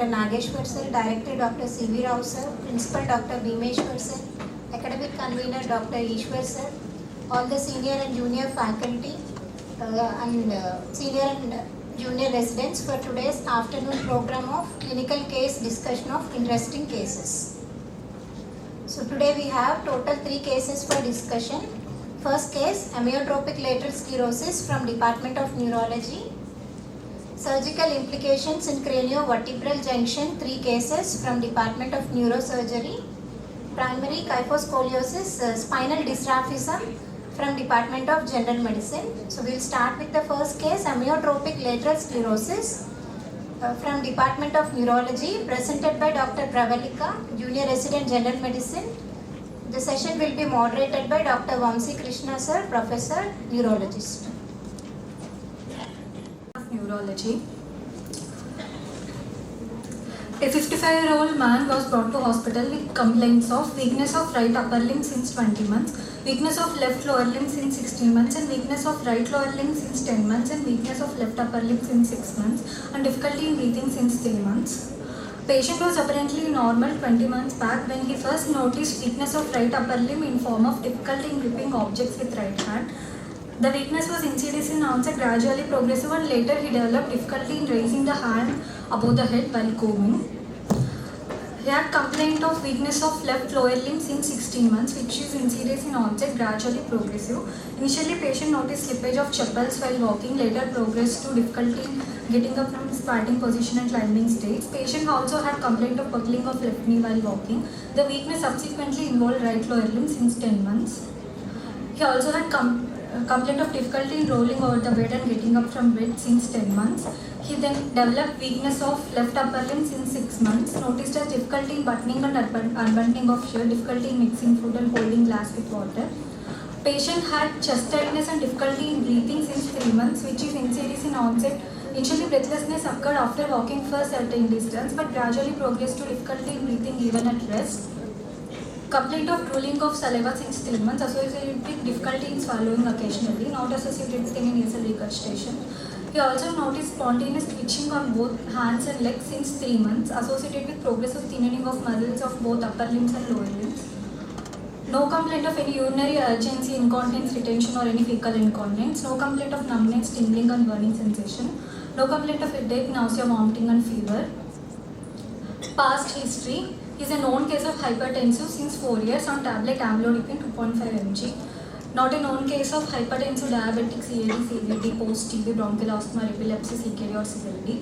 Dr. Nageshwar sir, Director Dr. C.V. Rao sir, Principal Dr. Bhimeshwar sir, Academic Convener Dr. Ishwar sir, all the senior and junior faculty senior and junior residents for today's afternoon program of clinical case discussion of interesting cases. So today we have total 3 cases for discussion. First case, amyotrophic lateral sclerosis from Department of Neurology. Surgical implications in craniovertebral junction, 3 cases from Department of Neurosurgery. Primary kyphoscoliosis, spinal dysraphism from Department of General Medicine. So we will start with the first case, amyotrophic lateral sclerosis from Department of Neurology, presented by Dr. Pravalika, Junior Resident General Medicine. The session will be moderated by Dr. Vamsi Krishna sir, Professor, Neurologist. Neurology. A 55-year-old man was brought to hospital with complaints of weakness of right upper limb since 20 months, weakness of left lower limb since 16 months, and weakness of right lower limb since 10 months, and weakness of left upper limb since 6 months, and difficulty in breathing since 3 months. Patient was apparently normal 20 months back when he first noticed weakness of right upper limb in form of difficulty in gripping objects with right hand. The weakness was insidious in onset, gradually progressive, and later he developed difficulty in raising the hand above the head while combing. He had complaint of weakness of left lower limb since 16 months, which is insidious in onset, gradually progressive. Initially, patient noticed slippage of chapels while walking, later progressed to difficulty in getting up from squatting position and climbing stairs. Patient also had complaint of buckling of left knee while walking. The weakness subsequently involved right lower limb since 10 months. He also had complaint of difficulty in rolling over the bed and getting up from bed since 10 months. He then developed weakness of left upper limb since 6 months, noticed as difficulty in buttoning and unbuttoning of shirt, difficulty in mixing food and holding glass with water. Patient had chest tightness and difficulty in breathing since 3 months, which is insidious in onset. Initially, breathlessness occurred after walking for a certain distance, but gradually progressed to difficulty in breathing even at rest. Complaint of drooling of saliva since 3 months, associated with difficulty in swallowing occasionally, not associated with any nasal regurgitation. He also noticed spontaneous twitching on both hands and legs since 3 months, associated with progressive thinning of muscles of both upper limbs and lower limbs. No complaint of any urinary urgency, incontinence, retention, or any fecal incontinence. No complaint of numbness, tingling, and burning sensation. No complaint of headache, nausea, vomiting, and fever. Past history. He is a known case of hypertensive since 4 years on tablet amlodipine 2.5 mg. Not a known case of hypertensive diabetic CAD, CVD, post-TB, bronchial asthma, epilepsy, CKD, or CLD.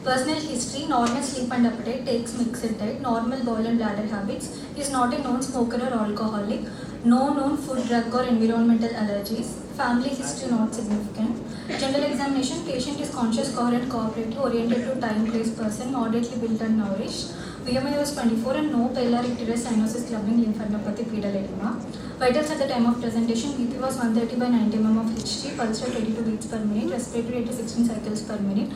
Personal history, normal sleep and appetite, takes mixed diet, normal bowel and bladder habits, is not a known smoker or alcoholic, no known food, drug, or environmental allergies, family history not significant. General examination, patient is conscious, coherent, cooperative, oriented to time, place, person, moderately built and nourished. BMI was 24 and no pyloric teres, cyanosis, clubbing, lymphadenopathy, pedal edema. Vitals at the time of presentation, BP was 130 by 90 mm of Hg, pulse rate 82 beats per minute, respiratory rate 16 cycles per minute,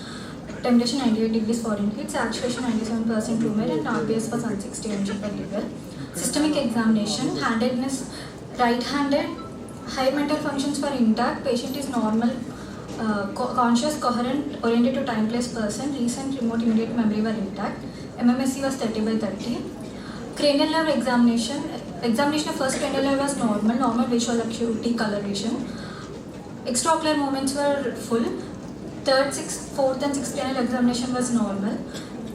temperature 98 degrees Fahrenheit, saturation 97% humid, and RBS was 160 mg per liter. Systemic examination, handedness, right-handed, high mental functions were intact, patient is normal, conscious, coherent, oriented to time, place, person, recent remote immediate memory were intact. MMSE was 30 by 30. Cranial nerve examination. Examination of first cranial nerve was normal visual acuity, color vision. Extraocular movements were full. Third, fourth and sixth cranial examination was normal.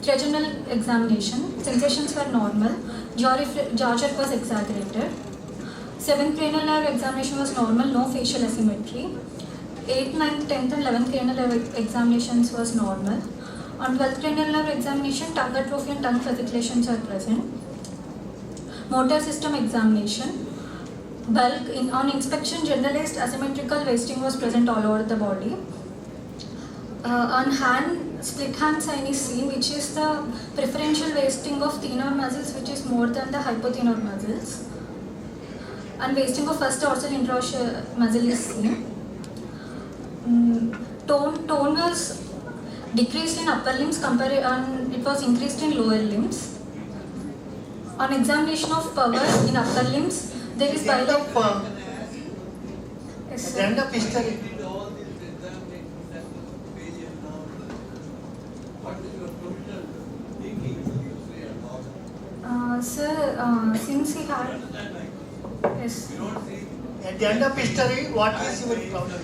Trigeminal examination. Sensations were normal. Jaw jerk was exaggerated. Seventh cranial nerve examination was normal, no facial asymmetry. 8th, 9th, 10th and 11th cranial nerve examinations was normal. On 12th cranial nerve examination, tongue atrophy and tongue fasciculations are present. Motor system examination. Bulk, on inspection, generalized asymmetrical wasting was present all over the body. On hand, split hand sign is seen, which is the preferential wasting of thenar muscles, which is more than the hypothenar muscles. And wasting of first dorsal interosseous muscle is seen. Tone was decreased in upper limbs and it was increased in lower limbs. On examination of power in upper limbs, there is bilateral. Yes, sir. End of history. Sir, since he had, yes, At the end of history, what is your problem?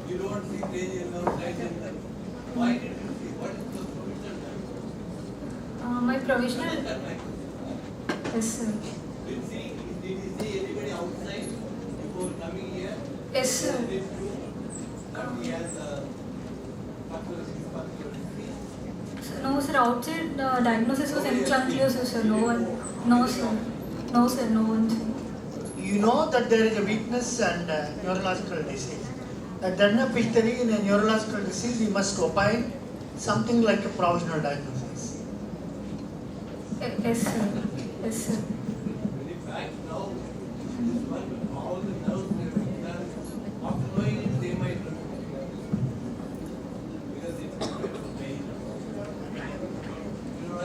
You don't see change in the right and left. Why did you see? What is the provision done? my provisional, yes sir, Did you see anybody outside before coming here? yes sir. Did you? That he has a particular disease. No sir, outside diagnosis was inconclusive sir, no one, no sir, no sir, no one sir. You know that there is a weakness and neurological disease. At the end of history, in a neurological disease, you must opine something like a provisional diagnosis. Yes sir, yes sir. But in fact, now, this one, all the nerves they have done, after knowing it, they might because it's good for pain. You know,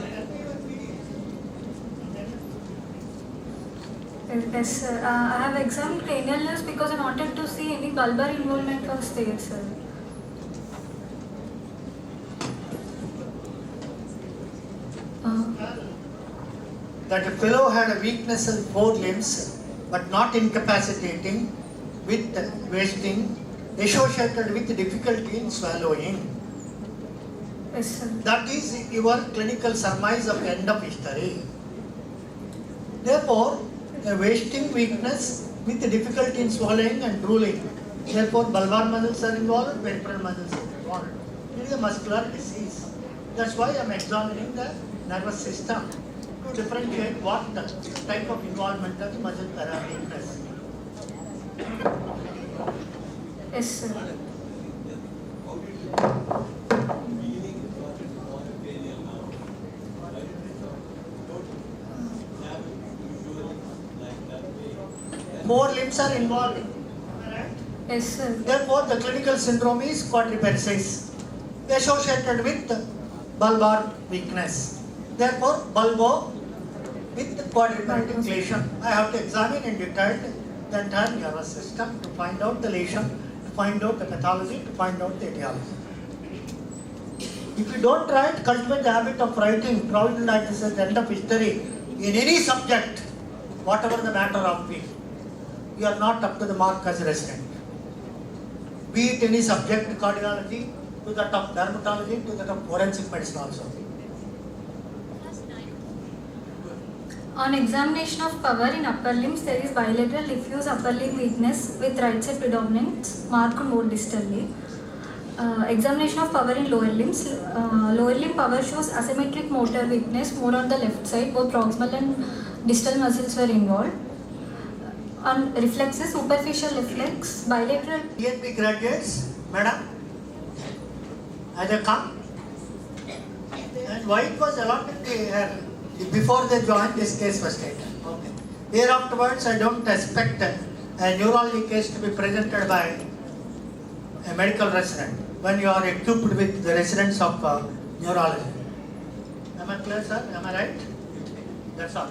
Yes sir, I have examined cranial nerves because I wanted to see any bulbar involvement was there sir. That a fellow had a weakness in 4 limbs, but not incapacitating, with wasting, associated with difficulty in swallowing. Yes sir. That is your clinical surmise of the end of history. Therefore, a wasting weakness with difficulty in swallowing and drooling. Therefore, bulbar muscles are involved, peripheral muscles are involved. It is a muscular disease. That's why I am examining the nervous system to differentiate what type of involvement of the muscle weakness. Yes sir. how did you beginning is what is more failure now? Why did you don't have it usually like that way? 4 limbs are involved. Am I right? Yes sir. Therefore, the clinical syndrome is quadriparesis associated with bulbar weakness. Therefore, bulbo with quadripartic lesion. I have to examine in detail the entire nervous system to find out the lesion, to find out the pathology, to find out the etiology. If you don't write, cultivate the habit of writing provisional diagnosis at the end of history in any subject, whatever the matter of it, you are not up to the mark as a resident. Be it any subject, cardiology, to that of dermatology, to that of forensic medicine also. On examination of power in upper limbs, there is bilateral diffuse upper limb weakness with right side predominance marked more distally. Examination of power in lower limbs. Lower limb power shows asymmetric motor weakness more on the left side. Both proximal and distal muscles were involved. On reflexes, superficial reflex, bilateral. PNP graduates, madam, had they come? And why it was allotted here? Before they joined, this case was taken. Okay. Here afterwards, I don't expect a neurology case to be presented by a medical resident when you are equipped with the residents of neurology. Am I clear, sir? Am I right? That's all.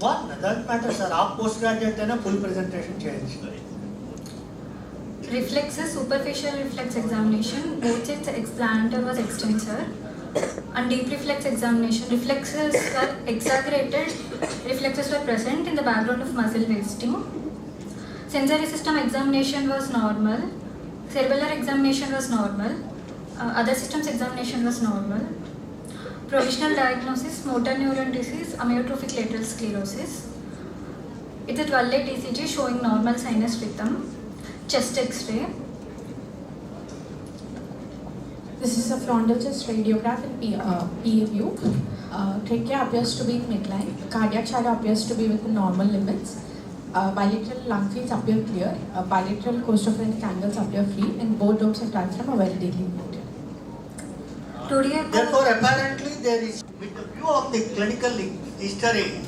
One, that matter, sir. Half postgraduate and a full presentation change. Reflexes, superficial reflex examination, both sides explantor was extensor. And deep reflex examination, reflexes were exaggerated, reflexes were present in the background of muscle wasting. Sensory system examination was normal, cerebellar examination was normal, other systems examination was normal. Provisional diagnosis, motor neuron disease, amyotrophic lateral sclerosis. It's a 12-lead ECG showing normal sinus rhythm, chest X-ray. This is a frontal chest radiograph in PAView. Trachea appears to be in midline. Cardiac shadow appears to be within normal limits. Bilateral lung fields appear clear. Bilateral costophrenic angles appear free, and both lobes and diaphragm are well delineated. Therefore, apparently there is, with the view of the clinical history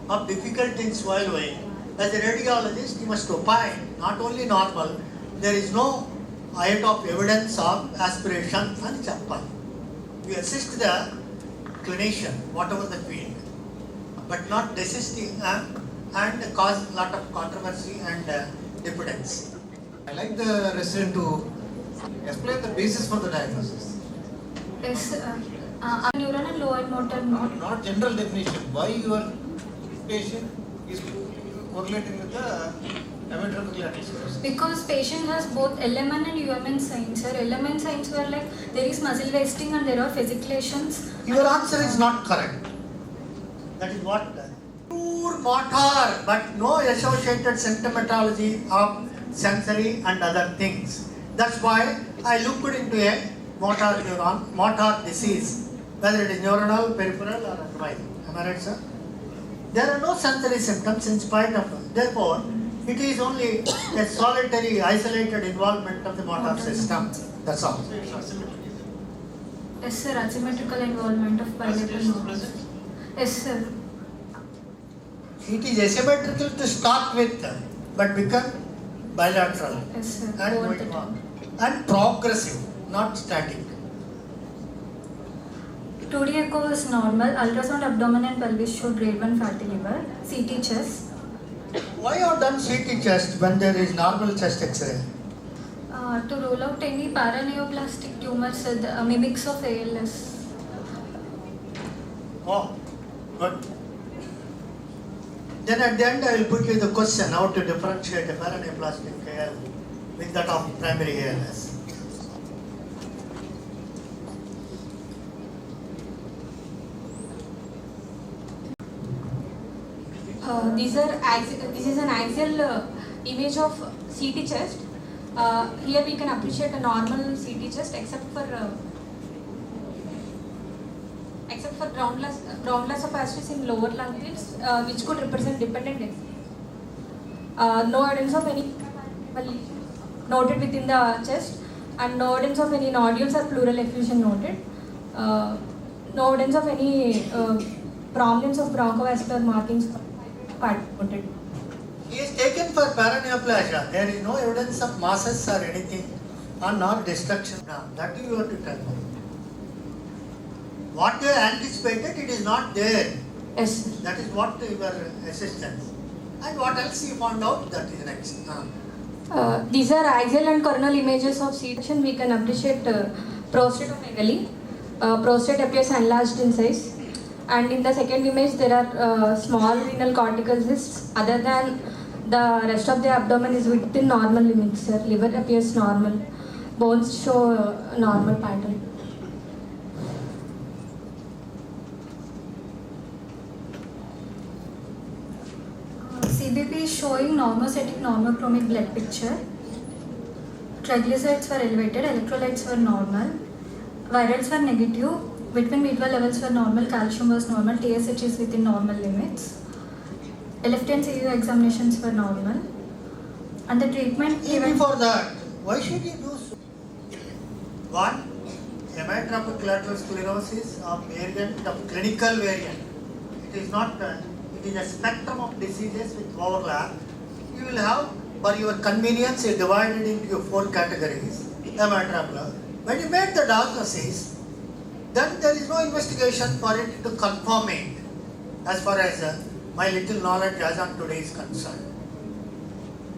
of difficulty in swallowing, as a radiologist, you must opine, not only normal, there is no iota of evidence of aspiration and chapel. We assist the clinician, whatever the field, but not desisting and cause a lot of controversy and diffidence. I like the resident to explain the basis for the diagnosis. Yes, neuron and lower motor neuron. Not general definition. Why your patient is correlating with the amyotrophic lateral sclerosis? Because patient has both LMN and UMN signs. Sir, LMN signs were like there is muscle wasting and there are fasciculations. Your answer is not correct. That is what? Pure motor, but no associated symptomatology of sensory and other things. That's why I looked into a motor neuron, motor disease, whether it is neuronal, peripheral or otherwise. Am I right, sir? There are no sensory symptoms in spite of, therefore, it is only a solitary, isolated involvement of the motor system. That's all. Yes, sir, asymmetrical involvement of bilateral nerves. Yes, sir. It is asymmetrical to start with, but become bilateral Yes, sir. and Both going the on. And progressive, not static. 2D echo was normal. Ultrasound abdomen and pelvis showed grade 1 fatty liver. CT chest. Why you have done CT chest when there is normal chest X-ray? To rule out any paraneoplastic tumors, mimics of ALS. Oh, good. Then at the end I will put you the question how to differentiate a paraneoplastic AL with that of primary ALS. This is an axial image of CT chest. Here we can appreciate a normal CT chest except for groundless opacities in lower lung fields, which could represent dependent exit. No evidence of any noted within the chest, and no evidence of any nodules or pleural effusion noted. No evidence of any prominence of bronchovascular markings noted. He is taken for paraneoplasia. There is no evidence of masses or anything, or not destruction. Now, that you have to tell me. What they anticipated, it is not there. Yes. That is what your assistance. And what else you found out, that is next. These are axial and coronal images of C-section. We can appreciate prostatomegaly. Prostate appears enlarged in size. And in the second image, there are small renal cortical cysts. Other than the rest of the abdomen is within normal limits. Liver appears normal. Bones show normal pattern. CBP is showing normostatic normochromic blood picture. Triglycerides were elevated, electrolytes were normal, virals were negative, vitamin B12 levels were normal, calcium was normal, TSH is within normal limits. LFT and CU examinations were normal. And the treatment Before that, why should you do so? One, amyotrophic lateral sclerosis of variant, of clinical variant. It is not, it is a spectrum of diseases with overlap. You will have, for your convenience, divided into 4 categories. Amyotrophic. When you make the diagnosis, then there is no investigation for it to confirm it, as far as my little knowledge as on today is concerned.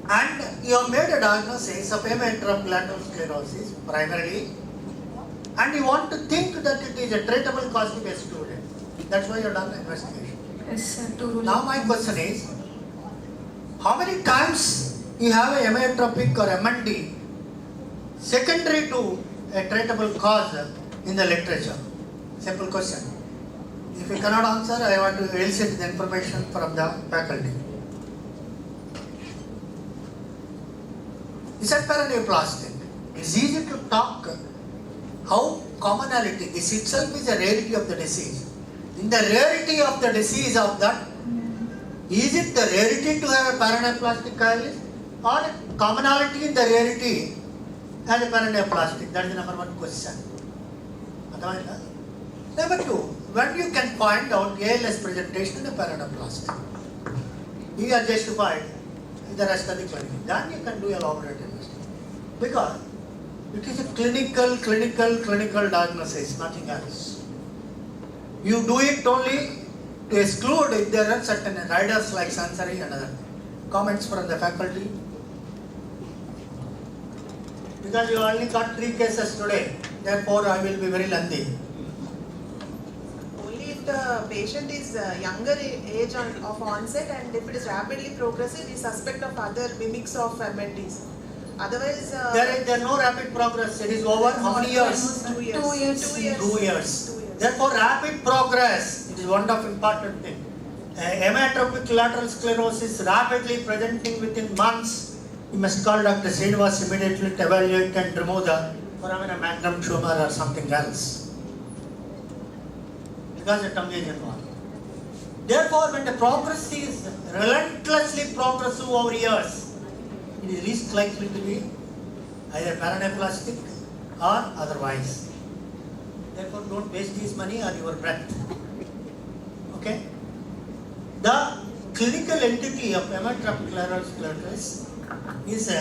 And you have made a diagnosis of amyotrophic lateral sclerosis primarily, and you want to think that it is a treatable cause to be excluded. That's why you have done the investigation. Yes, sir, to rule Now out. my question is, how many times you have a amyotrophic or MND secondary to a treatable cause in the literature? Simple question. If you cannot answer, I want to elicit the information from the faculty. Is that paraneoplastic? It's easy to talk how commonality, this itself is a rarity of the disease. In the rarity of the disease of that, is it the rarity to have a paraneoplastic chylus or commonality in the rarity as a paraneoplastic? That is the number 1 question. Number 2, when you can find out ALS presentation in a paraneoplastic, you are justified in the rest of the clinic. Then you can do a laboratory investigation. Because it is a clinical diagnosis, nothing else. You do it only to exclude if there are certain riders like sensory and other. Comments from the faculty? Because you only got 3 cases today, therefore I will be very lengthy. the patient is younger age of onset and if it is rapidly progressive, we suspect of other mimics of MNDs. Otherwise, There is no rapid progress. It is over how many years? 2 years. 2 years. 2 years. 2 years. Therefore, rapid progress, it is one of important thing. Amyotrophic lateral sclerosis rapidly presenting within months. You must call Dr. Srinivas immediately to evaluate and remove the foramen magnum tumor or something else. Because the tongue is involved. Therefore, when the progress is relentlessly progressive over years, it is least likely to be either paraneoplastic or otherwise. Therefore, don't waste this money or your breath. Okay? The clinical entity of amyotrophic lateral sclerosis is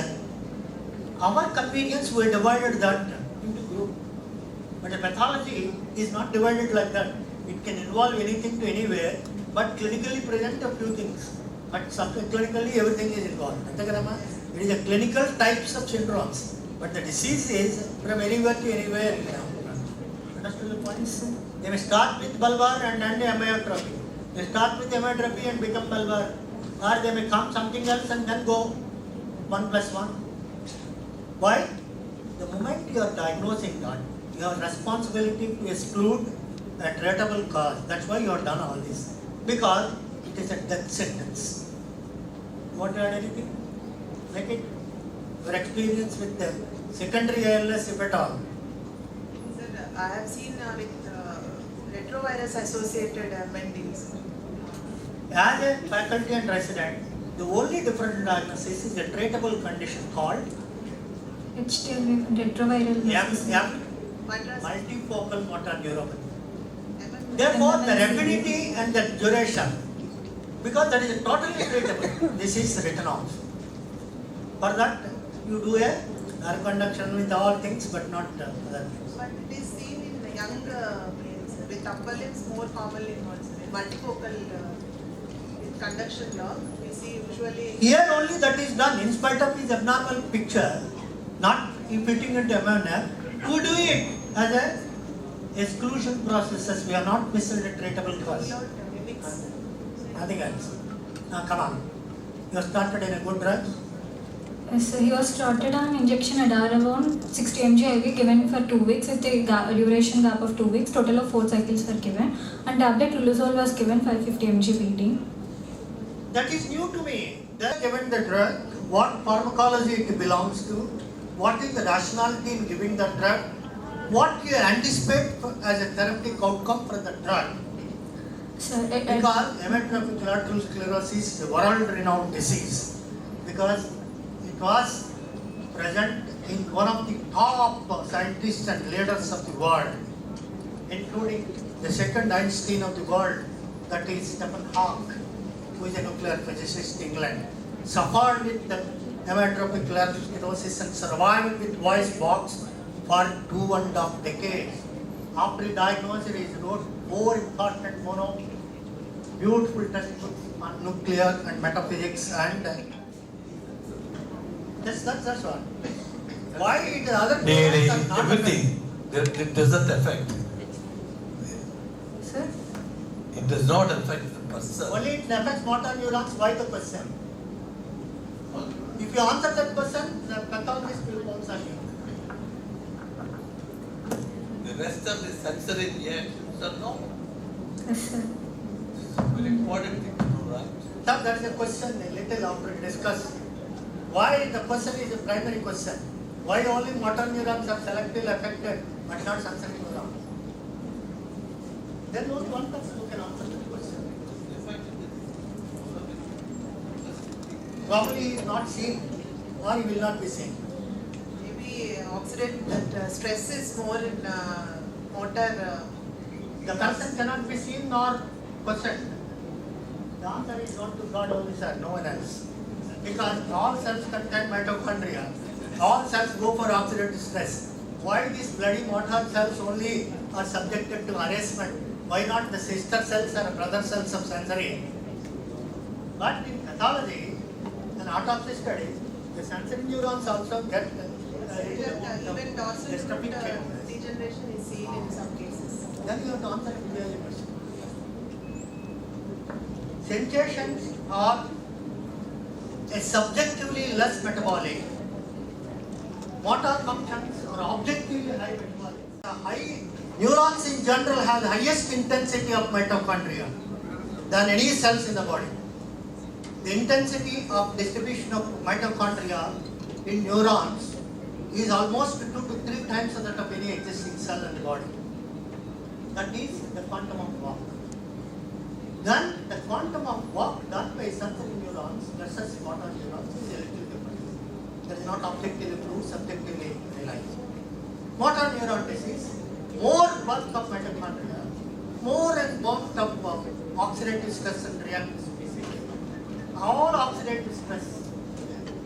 our convenience. We divided that into group, but the pathology is not divided like that. It can involve anything to anywhere, but clinically present a few things. But subclinically everything is involved. It is a clinical types of syndromes, but the disease is from anywhere to anywhere. Understood the points? They may start with bulbar and amyotrophy. They start with amyotrophy and become bulbar, or they may come something else and then go 1 plus 1. Why? The moment you are diagnosing that, you have responsibility to exclude a treatable cause. That's why you have done all this, because it is a death sentence. You want to add anything? Make it your experience with the secondary ALS, if at all. Sir, I have seen with retrovirus associated MNDs. As a faculty and resident, the only different diagnosis is a treatable condition called HTL retroviral. Madras. multifocal motor neuropathy. MND. Therefore, the rapidity and the duration, because that is totally treatable, this is written off. For that, you do a nerve conduction with all things, but not other things. But it is seen in the young males with upper limbs more commonly involved. In multifocal with conduction log, we see usually. Here only that is done, in spite of his abnormal picture, not fitting into MNF, we do it as a exclusion processes. We are not missing the treatable cause. Mimics. Nothing else. Now come on. You have started in a good drug. Yes, so he was started on injection edaravone 60 mg IV given for 2 weeks with a duration gap of 2 weeks. Total of 4 cycles were given, and tablet luluzole was given 550 mg BD. That is new to me. They are given the drug, what pharmacology it belongs to, what is the rationality in giving the drug, what you anticipate as a therapeutic outcome for the drug. So, Because amyotrophic lateral sclerosis is a world-renowned disease, because it was present in one of the top scientists and leaders of the world, including the second Einstein of the world, that is Stephen Hawking, who is a nuclear physicist in England, suffered with the amyotrophic lateral sclerosis and survived with voice box for 2.5 decades. After he diagnosed it, he wrote 4 important beautiful textbooks on nuclear and metaphysics, and that's what. Why it other Nearly are not everything, it doesn't affect. sir? It does not affect the person. Only it affects motor neurons. Why the question? If you answer that question, the pathologist will answer you. The rest of the sensory reactions are normal. Yes, sir. Very important thing to know, right? Sir, that is a question a little after discuss. Why the question is a primary question? Why only motor neurons are selectively affected but not sensory neurons? There is only one person who can answer that question. Probably he is not seen or he will not be seen. Maybe oxidative that stress is more in motor. The person cannot be seen nor questioned. The answer is not to God only, sir, no one else. Because all cells contain mitochondria. All cells go for oxidative stress. Why these bloody motor cells only are subjected to harassment? Why not the sister cells or brother cells of sensory? But in pathology and autopsy studies, the sensory neurons also get Even dorsal dystrophic root changes. degeneration is seen in some cases. Then you have to answer it clearly question. sensations are a subjectively less metabolic. Motor functions are objectively high metabolic. Neurons in general have the highest intensity of mitochondria than any cells in the body. The intensity of distribution of mitochondria in neurons is almost 2 to 3 times that of any existing cell in the body. That is the quantum of work. Then the quantum of work done by sensory neurons versus motor neurons is a little different. That is not objectively proved, subjectively realized. Motor neuron disease, more bulk of mitochondria, more amount of oxidative stress and reactive species. All oxidative stress,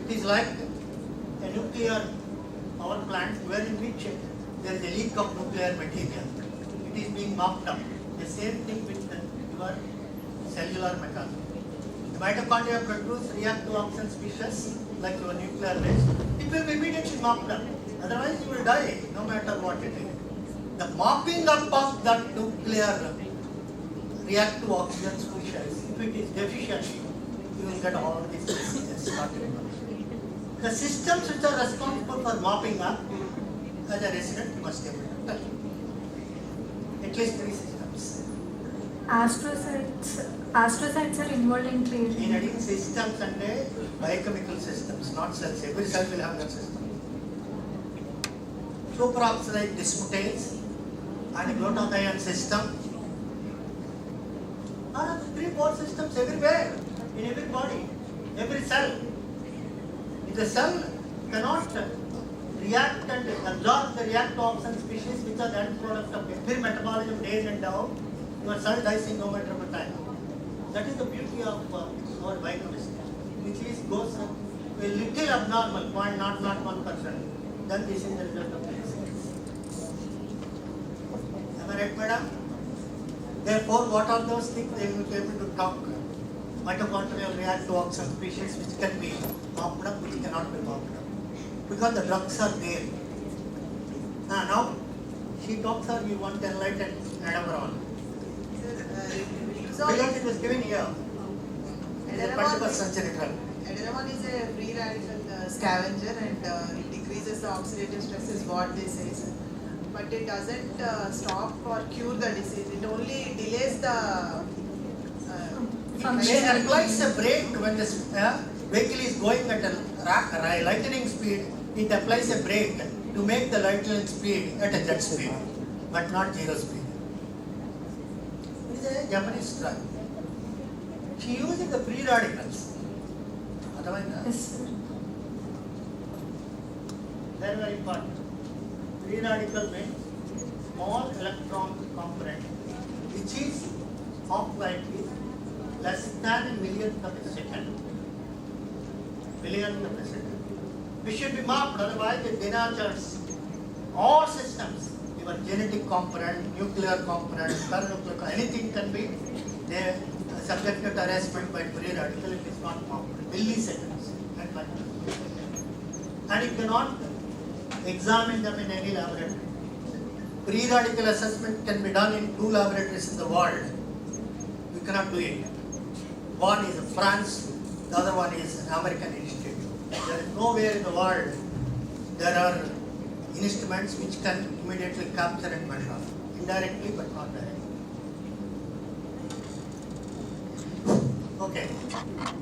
it is like a nuclear power plant wherein which there is a leak of nuclear material. It is being mopped up. The same thing with your cellular mechanism. The mitochondria produce reactive oxygen species like your nuclear waste. It will be immediately mopped up. Otherwise, you will die no matter what it is. The mopping up of that nuclear reactive oxygen species, if it is deficient, you will get all these diseases started. The systems which are responsible for mopping up, as a resident, you must be able to tell. At least 3 systems. Astrocytes are involved in creating. In addition, systems and biochemical systems, not cells. Every cell will have that system. Superoxide dismutase and glutathione system are 3-4 systems everywhere, in every body, every cell. If the cell cannot react and absorb the reactive oxygen species which are the end product of every metabolism day in and out, your cell dies in no matter of time. That is the beauty of our biochemistry, which is goes a little abnormal, 0.001%. Then this is the result of the disease. Am I right, madam? Therefore, what are those things they will be able to talk? Mitochondrial reactive oxygen species which can be mopped up, which cannot be mopped up. Because the drugs are there. Now, she talks her, we want to enlighten Madam Brown. Because it was given here. In the 21st century drug. Adrenaline is a free radical scavenger and it decreases the oxidative stress is what they say. But it doesn't stop or cure the disease. It only delays the It applies a brake when the vehicle is going at a lightning speed. It applies a brake to make the lightning speed at a jet speed, but not 0 speed. It is a Japanese drug. She uses the free radicals. Yes, sir. Very, very important. Free radical means small electron component, which is half-life is less than a millionth of a second. Millionth of a second. We should be marked, otherwise it denatures all systems. Your genetic component, nuclear component, thermonuclear, anything can be subjected to harassment by free radical if it is not marked. Milliseconds. And you cannot examine them in any laboratory. Free radical assessment can be done in 2 laboratories in the world. You cannot do it. One is France, the other one is an American institute. There is nowhere in the world there are instruments which can immediately capture and measure, indirectly but not directly. Okay.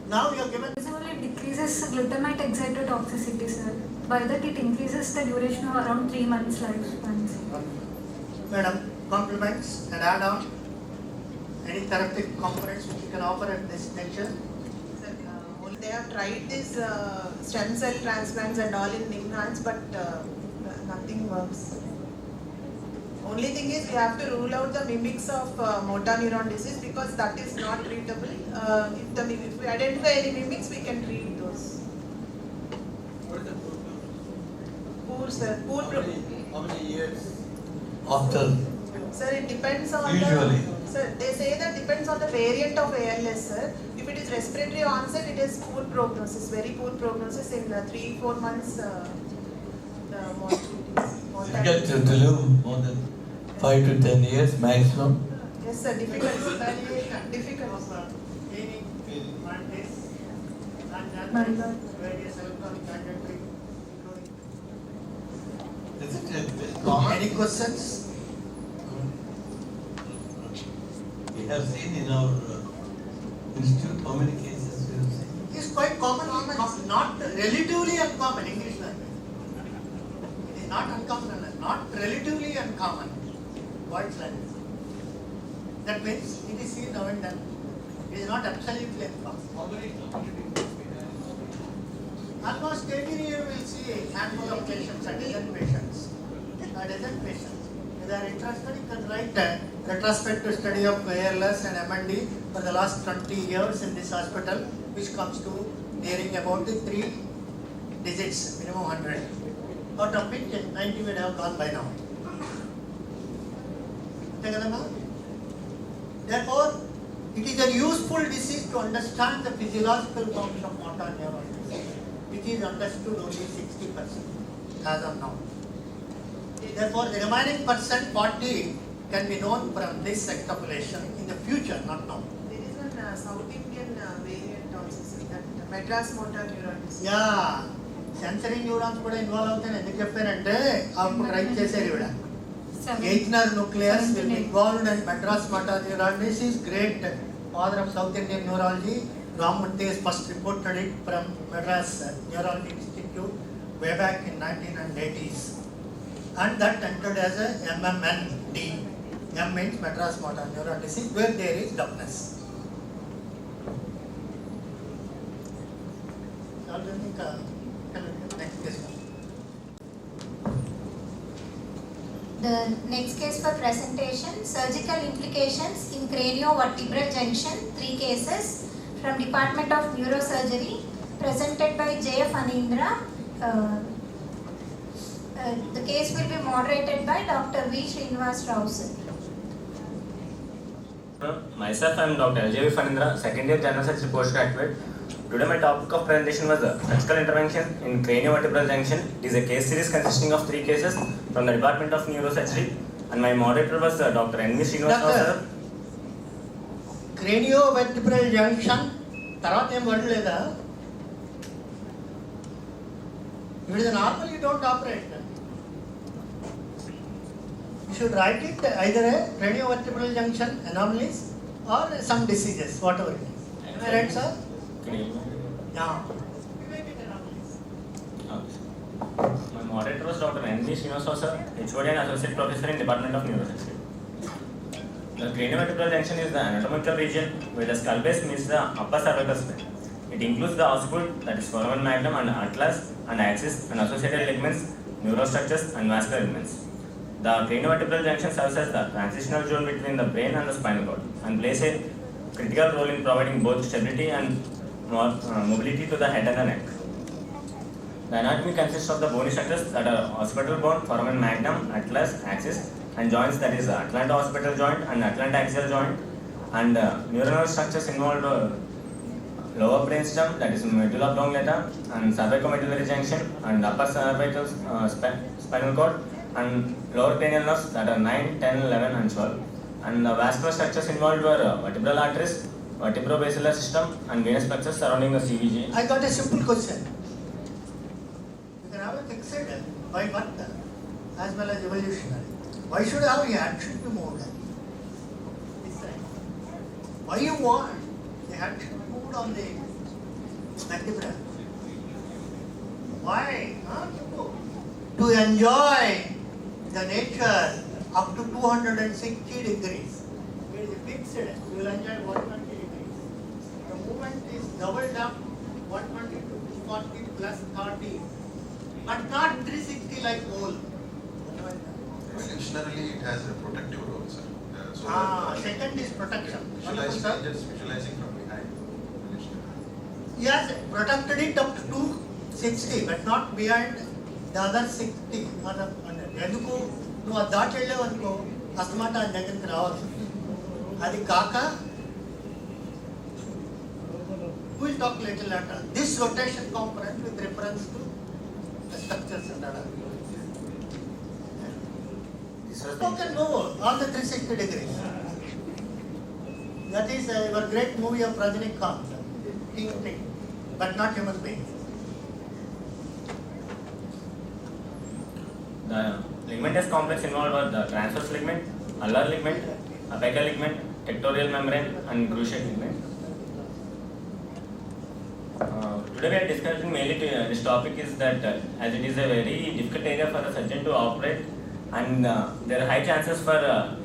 Now you are given. It decreases glutamate excitotoxicity, sir. By that, it increases the duration of around 3 months lifespan. Madam, compliments and add on any therapeutic components which you can offer at this nature. They have tried these stem cell transplants and all in England, but nothing works. Only thing is we have to rule out the mimics of motor neuron disease because that is not treatable. If we identify any mimics, we can treat those. What is the prognosis? Poor, sir. Poor How many years? After Sir, it depends on Usually. Sir, they say that depends on the variant of ALS, sir. If it is respiratory onset, it is poor prognosis, very poor prognosis. In 3-4 months, the mortality get to live more than 5 to 10 years maximum. Yes, sir. Difficult. Difficult. Any analyze various electronic circuitry, including. Is it common? Any questions? We have seen in our institute how many cases we have seen. It's quite common, not relatively uncommon English language. It is not uncommon, not relatively uncommon voice language. That means it is seen now and then. It is not absolutely uncommon. How many communities we have? Almost every year we will see a handful of patients, a dozen patients. If they are interested, you can write a retrospective study of wireless and M&D for the last 20 years in this hospital, which comes to nearing about the 3 digits, minimum 100. Out of which 90 would have gone by now. Therefore, it is a useful disease to understand the physiological forms of motor neurons, which is understood only 60% as of now. Therefore, the remaining percent 40 can be known from this extrapolation in the future, not now. There is one South Indian variant also, sir, that Madras motor neuron disease. Yeah, sensory neurons కూడా involve అవుతాయి. ఎందుకు చెప్పానంటే అప్పుడు right చేశారు ఇవిడ. Eightner nucleus will be involved in Madras motor neuron disease. Great father of South Indian neurology. Ramurthy has first reported it from Madras Neurology Institute way back in 1980s. And that entered as a MMND. M means Madras motor neuron disease, where there is dumbness. Next case. The next case for presentation, surgical implications in craniovertebral junction, 3 cases from Department of Neurosurgery, presented by J.F. Anindra. The case will be moderated by Dr. V. Srinivas Rao, sir. Myself, I am Dr. J.V. Fanindra, second year general surgery postgraduate. Today my topic of presentation was surgical intervention in craniovertebral junction. It is a case series consisting of 3 cases from the Department of Neurosurgery, and my moderator was Dr. N.V. Srinivas Rao, sir. Craniovertebral junction, తర్వాత ఏం word లేదా? If it is normal, you don't operate. You should write it either a craniovertebral junction anomalies or some diseases, whatever it is. Am I right, sir? Yeah. My moderator was Dr. N.V. Srinivas Rao, sir, HOD and Associate Professor in Department of Neurosurgery. The craniovertebral junction is the anatomical region where the skull base meets the upper cervical spine. It includes the occiput, that is foramen magnum and atlas and axis, and associated ligaments, neurostructures and vascular elements. The craniovertebral junction serves as the transitional zone between the brain and the spinal cord and plays a critical role in providing both stability and mobility to the head and the neck. The anatomy consists of the bony structures that are occipital bone, foramen magnum, atlas, axis, and joints, that is atlanto-occipital joint and atlanto-axial joint, and neuronal structures involved lower brainstem, that is medulla oblongata, and cervicomedullary junction, and upper cervical spinal cord, and lower cranial nerves, that are 9, 10, 11, and 12. And the vascular structures involved were vertebral arteries, vertebrobasilar system, and venous plexus surrounding the CVJ. I got a simple question. You can have a fixed by birth as well as evolutionary. Why should have head should be moved? Why you want the head should be moved on the vertebra? Why? To enjoy the nature up to 260 degrees. It is fixed. You will enjoy 120 degrees. The movement is doubled up 120 to 240 plus 30, but not 360 like whole. Evolutionarily, it has a protective role, sir. Second is protection. Visualizing from behind. Yes, protected it up to 260, but not beyond the other 60. ఎందుకు నువ్వు అది దాటి వెళ్ళావు అనుకో అస్తమాట ఆయన దగ్గరికి రావచ్చు. అది కాక we'll talk little later. This rotation component with reference to the structures and other. You can go all the 360 degrees. That is your great movie of Rajinikanth, Ting Ting. but not human being. The ligamentous complex involved are the transverse ligament, ulnar ligament, apical ligament, tectorial membrane, and cruciate ligament. Today we are discussing mainly this topic is that as it is a very difficult area for the surgeon to operate, and there are high chances for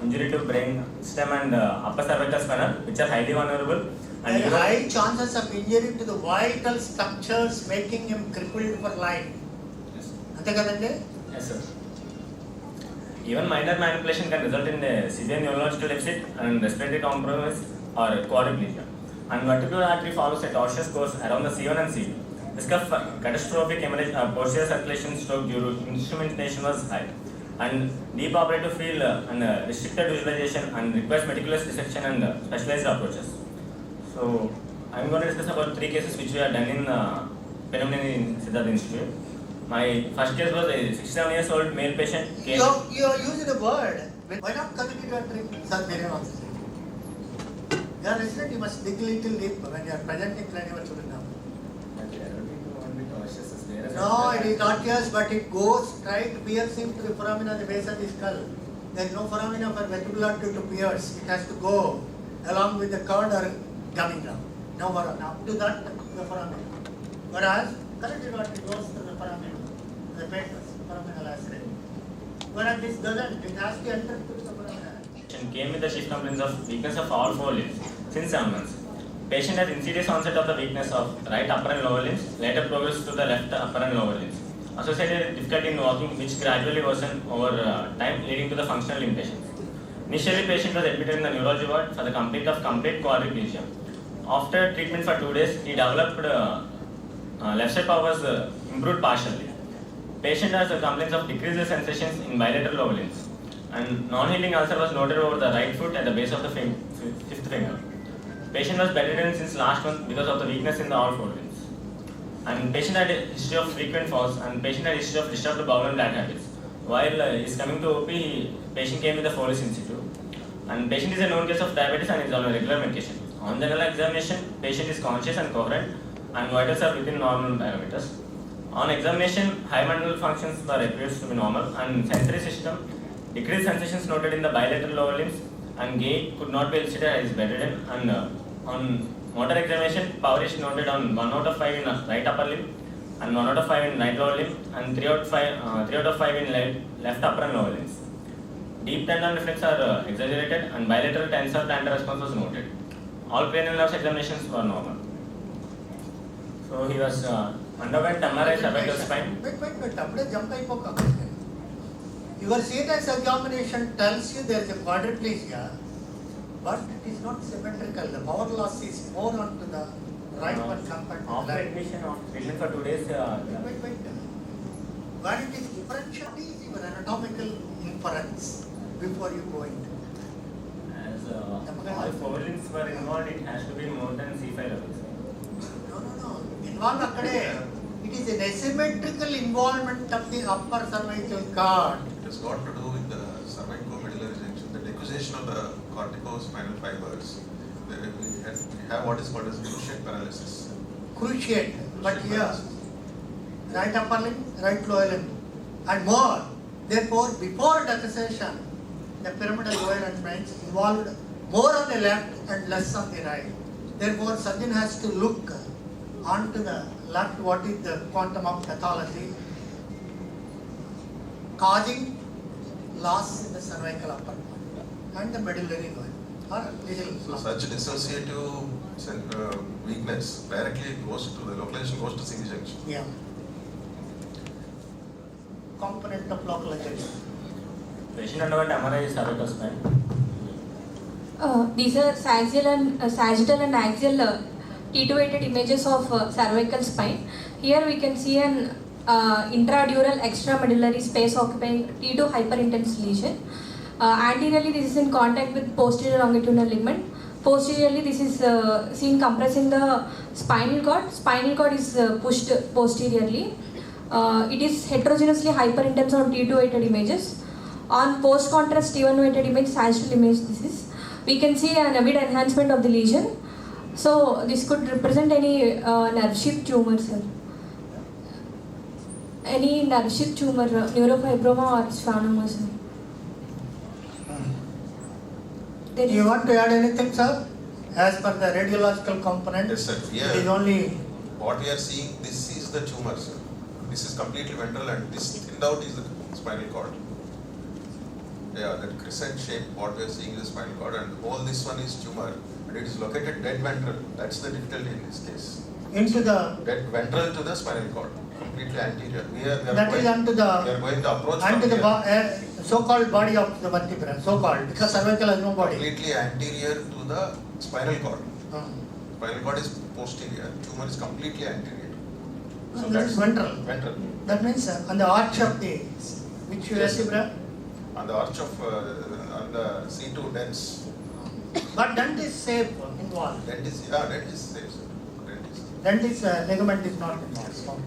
injury to brain stem and upper cervical spinal, which are highly vulnerable. And There are high chances of injury to the vital structures, making him crippled for life. Yes. అంతే కదండి? Yes, sir. Even minor manipulation can result in a severe neurological deficit and respiratory compromise or quadriplegia. And vertebral artery follows a tortuous course around the C1 and C2. Risk of catastrophic hemorrhage or posterior circulation stroke due to instrumentation was high. And deep operative field and restricted visualization and requires meticulous dissection and specialized approaches. So, I am going to discuss about 3 cases which we have done in Pinnamaneni in Siddharth Institute. My first case was a 67 years old male patient. Came You are using a word. Why not communicate your dream? Sir, very well. You are resident, you must dig little deep when you are presenting clinical children now. No, it is not yours, but it goes straight piercing to the foramen on the base of the skull. There is no foramina for vertebral artery to pierce. It has to go along with the cord or coming down. No foramina. Up to that, the foramina. Whereas, carotid artery goes to the foramina, the paters, foraminal artery. Whereas this doesn't, it has to enter to the foramina. Patient came with the chief complaints of weakness of all 4 limbs since 7 months. Patient had insidious onset of the weakness of right upper and lower limbs, later progressed to the left upper and lower limbs, associated with difficulty in walking, which gradually worsened over time, leading to the functional limitations. Initially, patient was admitted in the neurology ward for the complete quadriplegia. After treatment for 2 days, he developed left side power was improved partially. Patient has complaints of decreased sensations in bilateral lower limbs, and non-healing ulcer was noted over the right foot at the base of the 5th finger. Patient was bedridden since last month because of the weakness in the all 4 limbs. And patient had a history of frequent falls, and patient had a history of disturbed bowel and bladder habits. While he is coming to OP, patient came with a Foley institute. And patient is a known case of diabetes and is on a regular medication. On general examination, patient is conscious and coherent, and vitals are within normal parameters. On examination, high mental functions were appears to be normal, and sensory system decreased sensations noted in the bilateral lower limbs, and gait could not be elicited as bedridden. And on motor examination, power is noted on 1 out of 5 in right upper limb, and 1 out of 5 in right lower limb, and 3 out of 5 in left upper and lower limbs. Deep tendon reflex are exaggerated, and bilateral tensor plantar response was noted. All cranial nerves examinations were normal. So he was underwent MRI cervical spine. Wait, appude jump ayipokka. Your CNS examination tells you there is a quadriplegia, but it is not symmetrical. The power loss is more onto the right one compared to the After left. admission of treatment for 2 days, Wait. When it is differential, it is even anatomical inference before you go into. as all 4 limbs were involved, it has to be more than C5 levels. No. Involved akkade. It is an asymmetrical involvement of the upper cervical cord. It has got to do with the cervicomedullary junction, the decussation of the corticospinal fibers. We have what is called as cruciate paralysis. Cruciate, but here, right upper limb, right lower limb, and more. Therefore, before decussation, the pyramidal coherence means involved more on the left and less on the right. Therefore, surgeon has to look onto the left, what is the quantum of pathology causing loss in the cervical upper part and the medullary lower or little. So such dissociative weakness directly goes to the localization goes to CV junction. Yeah. Component of localization. Patient underwent MRI cervical spine. These are sagittal and axial T2-weighted images of cervical spine. Here we can see an intradural extramedullary space occupying T2 hyperintense lesion. Anteriorly, this is in contact with posterior longitudinal ligament. Posteriorly, this is seen compressing the spinal cord. Spinal cord is pushed posteriorly. It is heterogeneously hyperintense on T2-weighted images. On post-contrast T1-weighted image, sagittal image, we can see an avid enhancement of the lesion. So this could represent any nerve sheath tumor, sir. Any nerve sheath tumor, neurofibroma or schwannoma, sir. There You is- want to add anything, sir? As per the radiological component, Yes, sir. it is only What we are seeing, this is the tumor, sir. This is completely ventral and this thinned out is the spinal cord. Yeah, that crescent shape, what we are seeing is the spinal cord, and all this one is tumor, and it is located dead ventral. That's the difficulty in this case. into the, Dead ventral to the spinal cord, completely anterior. We are that is going, unto we the, are going to approach from unto the here. so-called body of the vertebra, so-called, because cervical has no body. Completely anterior to the spinal cord. Hmm. Spinal cord is posterior, tumor is completely anterior. So That is ventral. Ventral. That means on the arch of the, which Yes. vertebra? On the arch of, on the C2 dents. But dent is safe involved. Dent is, yeah, dent is safe, sir. Dent is. Dent is, ligament is not involved. So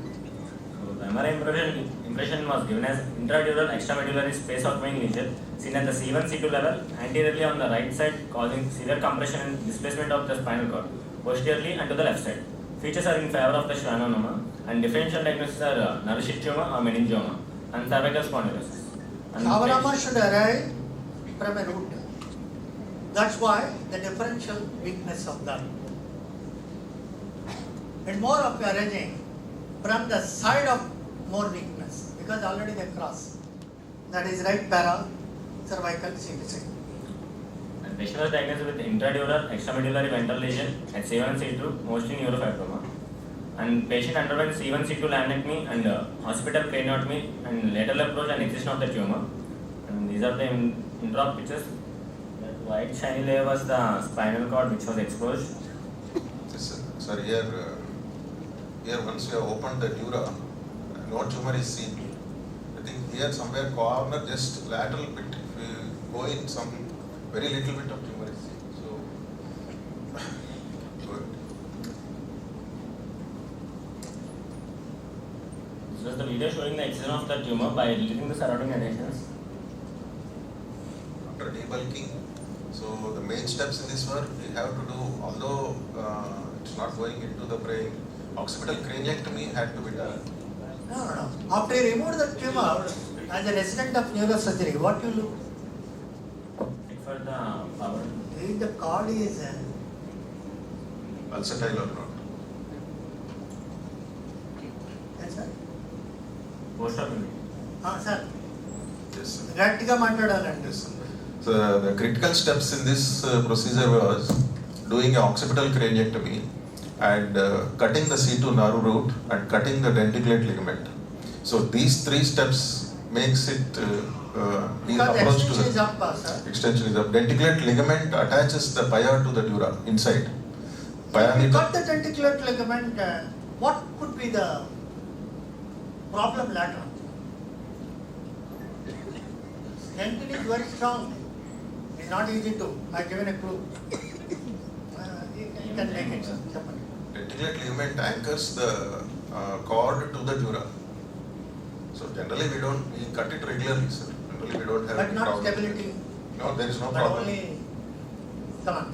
the MRI impression was given as intradural extramedullary space occupying lesion seen at the C1, C2 level, anteriorly on the right side, causing severe compression and displacement of the spinal cord, posteriorly and to the left side. Features are in favor of the schwannoma, and differential diagnosis are nerve sheath tumor or meningioma and cervical spondylosis. And Schwannoma should arise from a root. That's why the differential weakness of that. It's more of arising from the side of more weakness, because already they cross. That is right para, cervical, CBC. And patient was diagnosed with intradural extramedullary ventral lesion at C1 and C2, mostly neurofibroma. And patient underwent C1, C2 laminectomy and hospital craniotomy and lateral approach and excision of the tumor. And these are the intra pictures. That white shiny layer was the spinal cord which was exposed. Yes, sir, here once you have opened the dura, no tumor is seen. I think here somewhere corner, just lateral bit, if you go in, some very little bit of tumor is seen. So, good. This was the video showing the excision of the tumor by releasing the surrounding adhesions. After debulking, so the main steps in this work we have to do, although it's not going into the brain, occipital craniectomy had to be done. No. After you remove the tumor, as a resident of neurosurgery, what you look? Check for the power. If the cord is Pulsatile or not. yes, sir. Post-op. Sir. Yes, sir. గట్టిగా మాట్లాడాలండి. Yes, sir. So the critical steps in this procedure was doing an occipital craniectomy and cutting the C2 nerve root and cutting the denticulate ligament. So these three steps makes it Because approach to extension is the up, sir. extension is up. Denticulate ligament attaches the pia to the dura inside. If Pia you meter. cut the tentaculate ligament, what could be the problem later? Dentin is very strong. It's not easy to. I've given a clue. You can make it, sir. Denticulate ligament anchors the cord to the dura. So generally we cut it regularly, sir. Generally we don't have But any not problem. stability. No, there is no But problem. only, come on.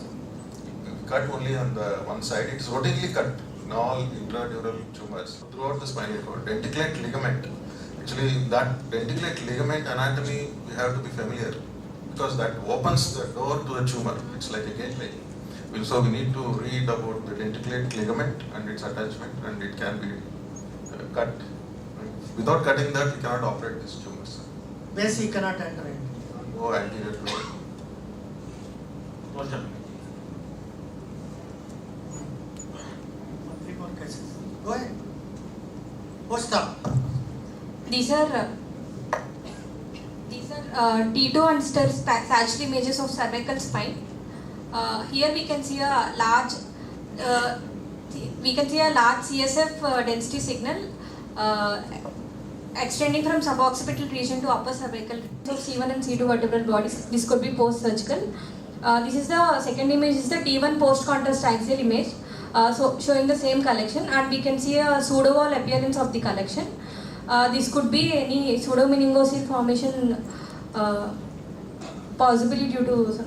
We cut only on the one side. It's routinely cut in all intradural tumors throughout the spinal cord. Denticulate ligament. Actually, that denticulate ligament anatomy we have to be familiar because that opens the door to the tumor. It's like a gateway. So we need to read about the denticulate ligament and its attachment, and it can be cut. Without cutting that, we cannot operate these tumors. Base you cannot enter it. Go anterior to it. Post-op. Three more cases. Go ahead. Post-op. These are T2 and STIR sagittal images of cervical spine. Here we can see a large CSF density signal extending from suboccipital region to upper cervical of C1 and C2 vertebral bodies. This could be post-surgical. This is the second image. Is the T1 post-contrast axial image, so showing the same collection, and we can see a pseudo-wall appearance of the collection. This could be any pseudomeningocele formation, possibly due to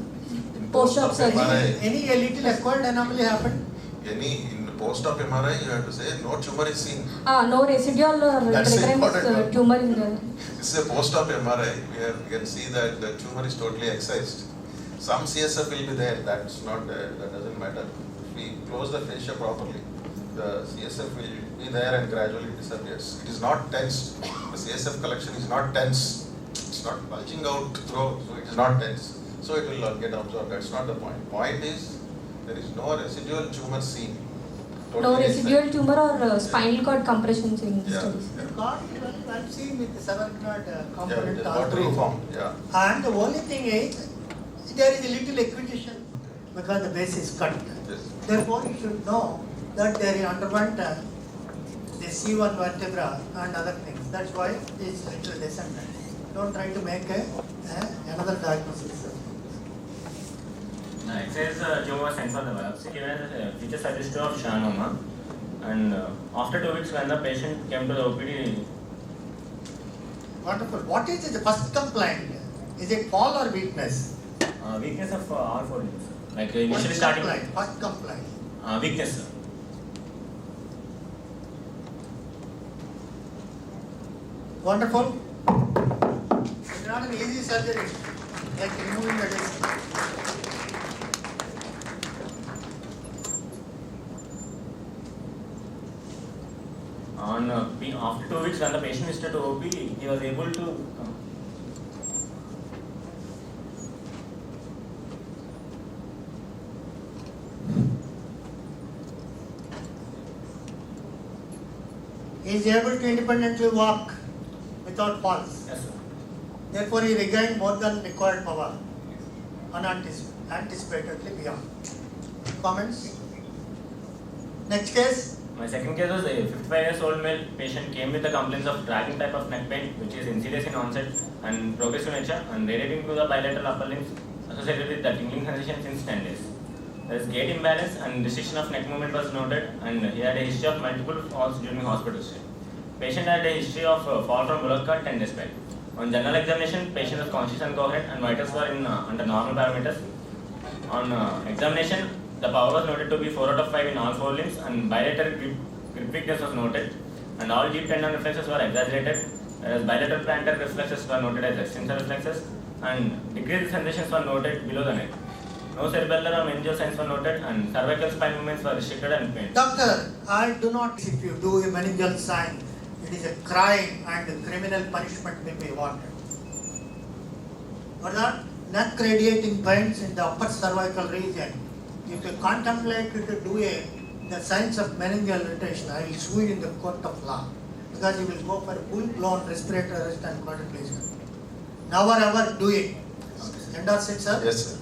post-op surgery. Any a little acquired anomaly happened? in the post-op MRI, you have to say no tumor is seen. No residual That's the recurrence important one. tumor in the. This is a post-op MRI. We can see that the tumor is totally excised. Some CSF will be there. That's not. That doesn't matter. If we close the fascia properly, the CSF will be there and gradually disappears. It is not tensed. The CSF collection is not tense. It's not bulging out through, so it is not tense. So it will get absorbed. That's not the point. Point is there is no residual tumor seen. No Totally residual excised. tumor or spinal cord compressions in Yeah. studies. Yeah. God, I'm seeing with the 7 Yeah, component it is all watery through. form. Yeah. And the only thing is, there is a little acquisition because the base is cut. Yes. Therefore, you should know that they underwent the C1 vertebra and other things. That's why it's little descendant. Don't try to make another diagnosis. It says tumor was sent for the biopsy. Given as a feature suggestive of schwannoma, and after 2 weeks, when the patient came to the OPD, Wonderful. What is the first complaint? Is it fall or weakness? weakness of all 4 limbs. Like First initially starting complaint. First complaint. weakness. Sir. Wonderful. It's not an easy surgery, like removing the disc. After 2 weeks, when the patient visited to OP, he was able to. He is able to independently walk without falls. Yes, sir. Therefore, he regained more than required power, unanticipatedly beyond. Comments? Next case. My second case was a 55-year-old male patient came with the complaints of dragging type of neck pain, which is insidious in onset and progressive nature, and relating to the bilateral upper limbs associated with the tingling sensation since 10 days. There is gait imbalance and restriction of neck movement was noted, and he had a history of multiple falls during hospital stay. Patient had a history of fall from bullock cart 10 days back. On general examination, patient was conscious and coherent, and vitals were under normal parameters. On examination, the power was noted to be 4 out of 5 in all 4 limbs, and bilateral grip weakness was noted, and all deep tendon reflexes were exaggerated, whereas bilateral plantar reflexes were noted as extensor reflexes, and decreased sensations were noted below the neck. No cerebellar or meningeal signs were noted, and cervical spine movements were restricted and pained. Doctor, I do not, if you do a meningeal sign, it is a crime and criminal punishment will be awarded. Or that neck radiating pains in the upper cervical region, if you contemplate to do the signs of meningeal irritation, I will sue you in the court of law because you will go for full-blown respiratory arrest and quadriplegia. Never ever do it. Endorse it, sir? Yes, sir.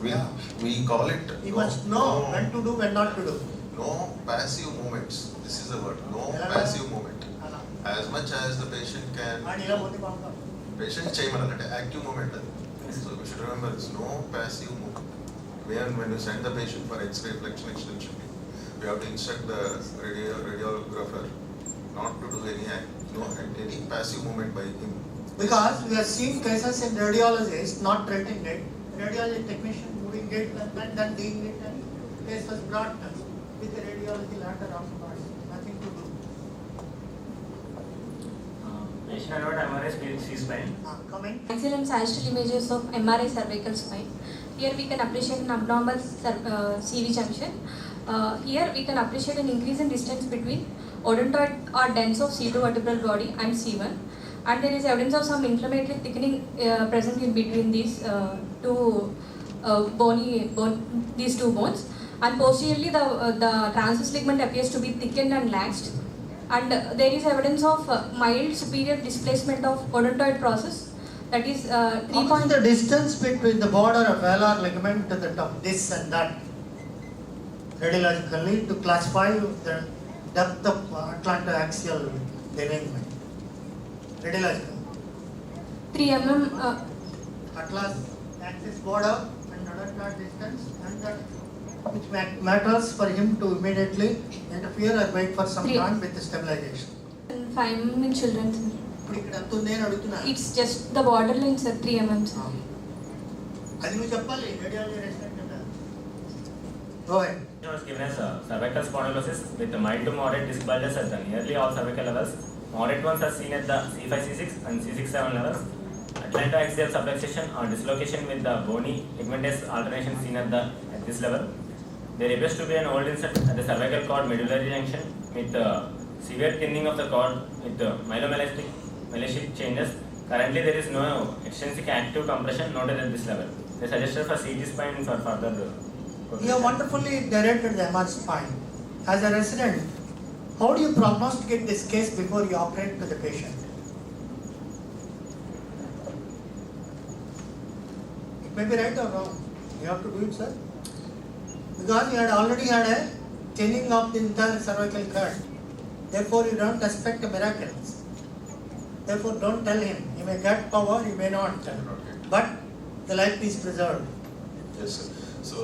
We call it. You must know when to do, when not to do. No passive movements. This is the word. No passive movement. As much as the patient can. Patient chaymanalante active movement. So we should remember it's no passive movement. When you send the patient for X-ray flexion extension, we have to instruct the radiographer not to do any passive movement by him. Because we have seen cases in radiologists not treating it, radiology technician moving it and then doing it, and case was brought with the radiology later afterwards. Nothing to do. Patient underwent MRI C-spine. Comment? Axial and sagittal images of MRI cervical spine. Here we can appreciate an abnormal CV junction. Here we can appreciate an increase in distance between odontoid or dens of C2 vertebral body and C1. And there is evidence of some inflammatory thickening present in between these these two bones. And posteriorly, the transverse ligament appears to be thickened and laxed. And there is evidence of mild superior displacement of odontoid process. That is 3 What is the distance between the border of velar ligament to the top, this and that? Radiologically, to classify the depth of atlantoaxial derangement. Radiological. 3 mm. Atlas axis border and odontoid distance, and that which matters for him to immediately interfere or wait for some time with the stabilization. 5 mm in children, sir. It's just the borderline, sir, 3 mm. Sir. అది నువ్వు చెప్పాలి radiology resident Go ahead. It was given as cervical spondylosis with mild to moderate disc bulges at the nearly all cervical levels. Moderate ones are seen at the C5, C6 and C6-7 levels. Atlantoaxial subluxation or dislocation with the bony ligamentous alternation seen at this level. There appears to be an old insert at the cervical cord medullary junction with severe thinning of the cord with myelomelastic changes. Currently, there is no extrinsic active compression noted at this level. They suggested for CT spine for further. You have wonderfully directed the MR spine. As a resident, how do you prognosticate this case before you operate to the patient? It may be right or wrong. You have to do it, sir. Because you had already had a thinning of the entire cervical cord. Therefore, you don't expect miracles. Therefore, don't tell him. He may get power, he may not. But the life is preserved. Yes, sir. So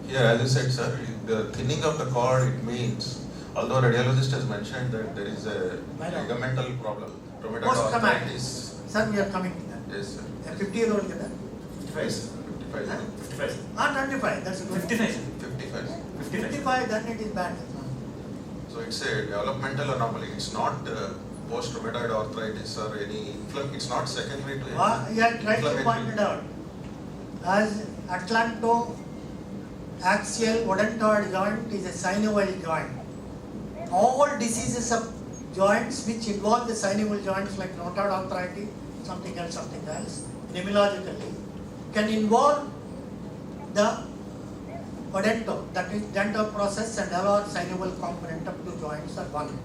here, as you said, sir, the thinning of the cord, it means, although radiologist has mentioned that there is a ligamental problem, rheumatoid arthritis. Sir, we are coming to that. Yes, sir. A 50-year-old kid? 55, sir. 55. Huh? 55. 25, that's good. 55. 55. 55, then it is bad. So it's a developmental anomaly. It's not post-rheumatoid arthritis or any it's not secondary to any. You have rightly pointed out. As atlantoaxial odontoid joint is a synovial joint. All diseases of joints which involve the synovial joints like rheumatoid arthritis, something else, immunologically, can involve the odonto, that is dental process and allow synovial component of two joints are one.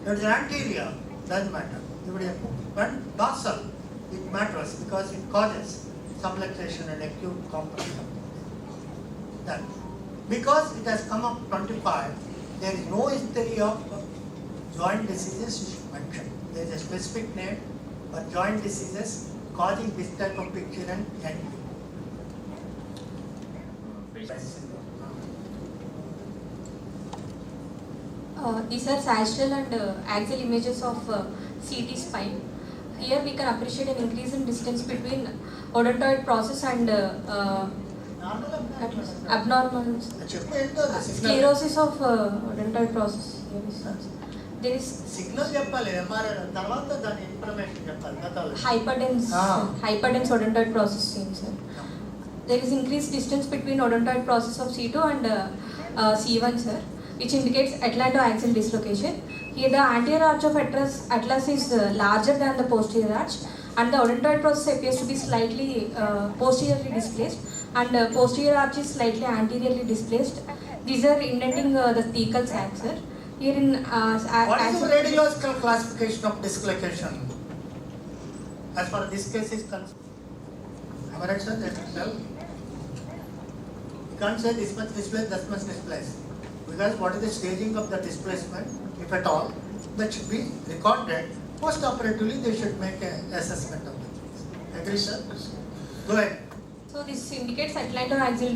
If it is anterior, doesn't matter. If it is dorsal, it matters because it causes subluxation and acute component of that. Because it has come up 25, there is no history of joint diseases mentioned. There is a specific name for joint diseases causing this type of picture and entity. These are sagittal and axial images of CT spine. Here we can appreciate an increase in distance between odontoid process and abnormal sclerosis of odontoid process. There is signal చెప్పాలి తర్వాత దాని information చెప్పాలి గతాలు hyperdense odontoid process seen, sir. There is increased distance between odontoid process of C2 and C1, sir, which indicates atlantoaxial dislocation. Here the anterior arch of atlas is larger than the posterior arch, and the odontoid process appears to be slightly posteriorly displaced, and posterior arch is slightly anteriorly displaced. These are indenting the thecal sac, sir. Here in what is the radiological classification of dislocation as far as this case is concerned? Am I right, sir? Let me tell. You can't say this much displaced, that much displaced. Because what is the staging of the displacement, if at all, that should be recorded. Post-operatively, they should make an assessment of it. Agree, sir? Go ahead. So this indicates atlantoaxial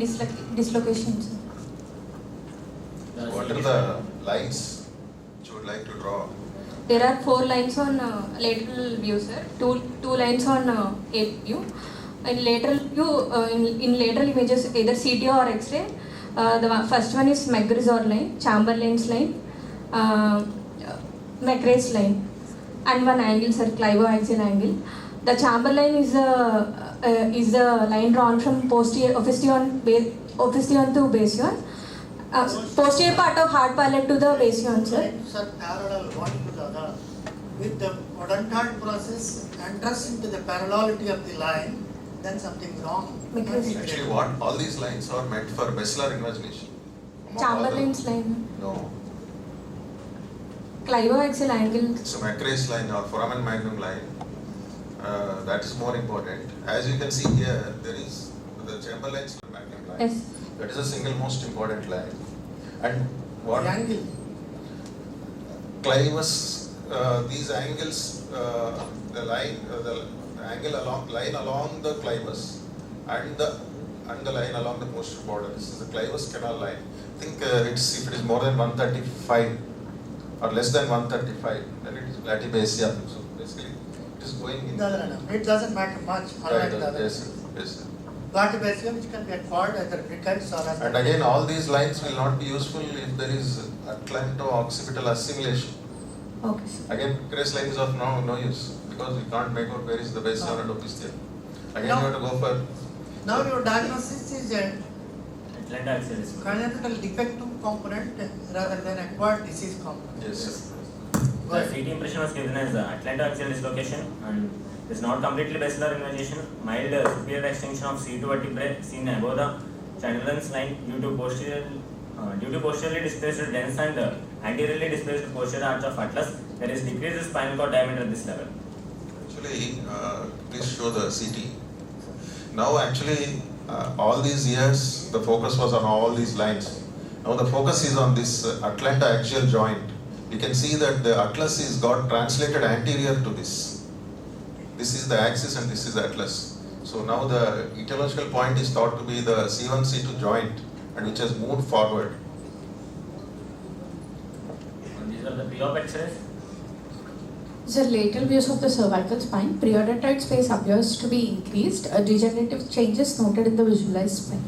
dislocation, sir. What are the lines which you would like to draw? There are 4 lines on lateral view, sir. Two lines on A view. In lateral view, in lateral images, either CT or X-ray. The first one is McGregor line, Chamberlain's line, McRae's line, and one angle, sir, clivo-axial angle. The Chamberlain is the line drawn from ophisthion to basion. Posterior part of hard palate to the basion, sir. Lines are parallel one to the other. With the odontoid process enters into the parallelity of the line, then something wrong. Actually, what all these lines are meant for basilar invagination. Chamberlain's line. No. Clivo-axial angle. So McRae's line or foramen magnum line, that is more important. As you can see here, there is the Chamberlain's magnum line. Yes. That is the single most important line. And what? The angle. Clivus, these angles, the line along the clivus and the line along the posterior border. This is the clivus canal line. I think if it is more than 135 or less than 135, then it is platybasia. So basically, it is going in. It doesn't matter much. Right, yes, sir. Yes, sir. quadriparcia which can be acquired either rickets or as And again, all these lines will not be useful if there is atlanto-occipital assimilation. Okay, sir. Again, crest line is of no use because we can't make out where is the base or endopistheal. Again, Now- you have to go for. Now your diagnosis is a Atlanta axial disc. congenital defective component rather than acquired disease component. Yes, sir. The CT impression was given as Atlanta axial dislocation and is not completely basilar invasion, mild superior extension of C2 vertebrae seen above the Chandler's line due to posteriorly displaced dense and anteriorly displaced posterior arch of atlas. There is decreased spinal cord diameter at this level. Actually, please show the CT. Now, actually, all these years, the focus was on all these lines. Now, the focus is on this Atlanta axial joint. You can see that the atlas is got translated anterior to this. This is the axis and this is the atlas. So now the etiological point is thought to be the C1, C2 joint and which has moved forward. And these are the pre-op X-rays. The lateral views of the cervical spine, periodontoid space appears to be increased. Degenerative changes noted in the visualized spine.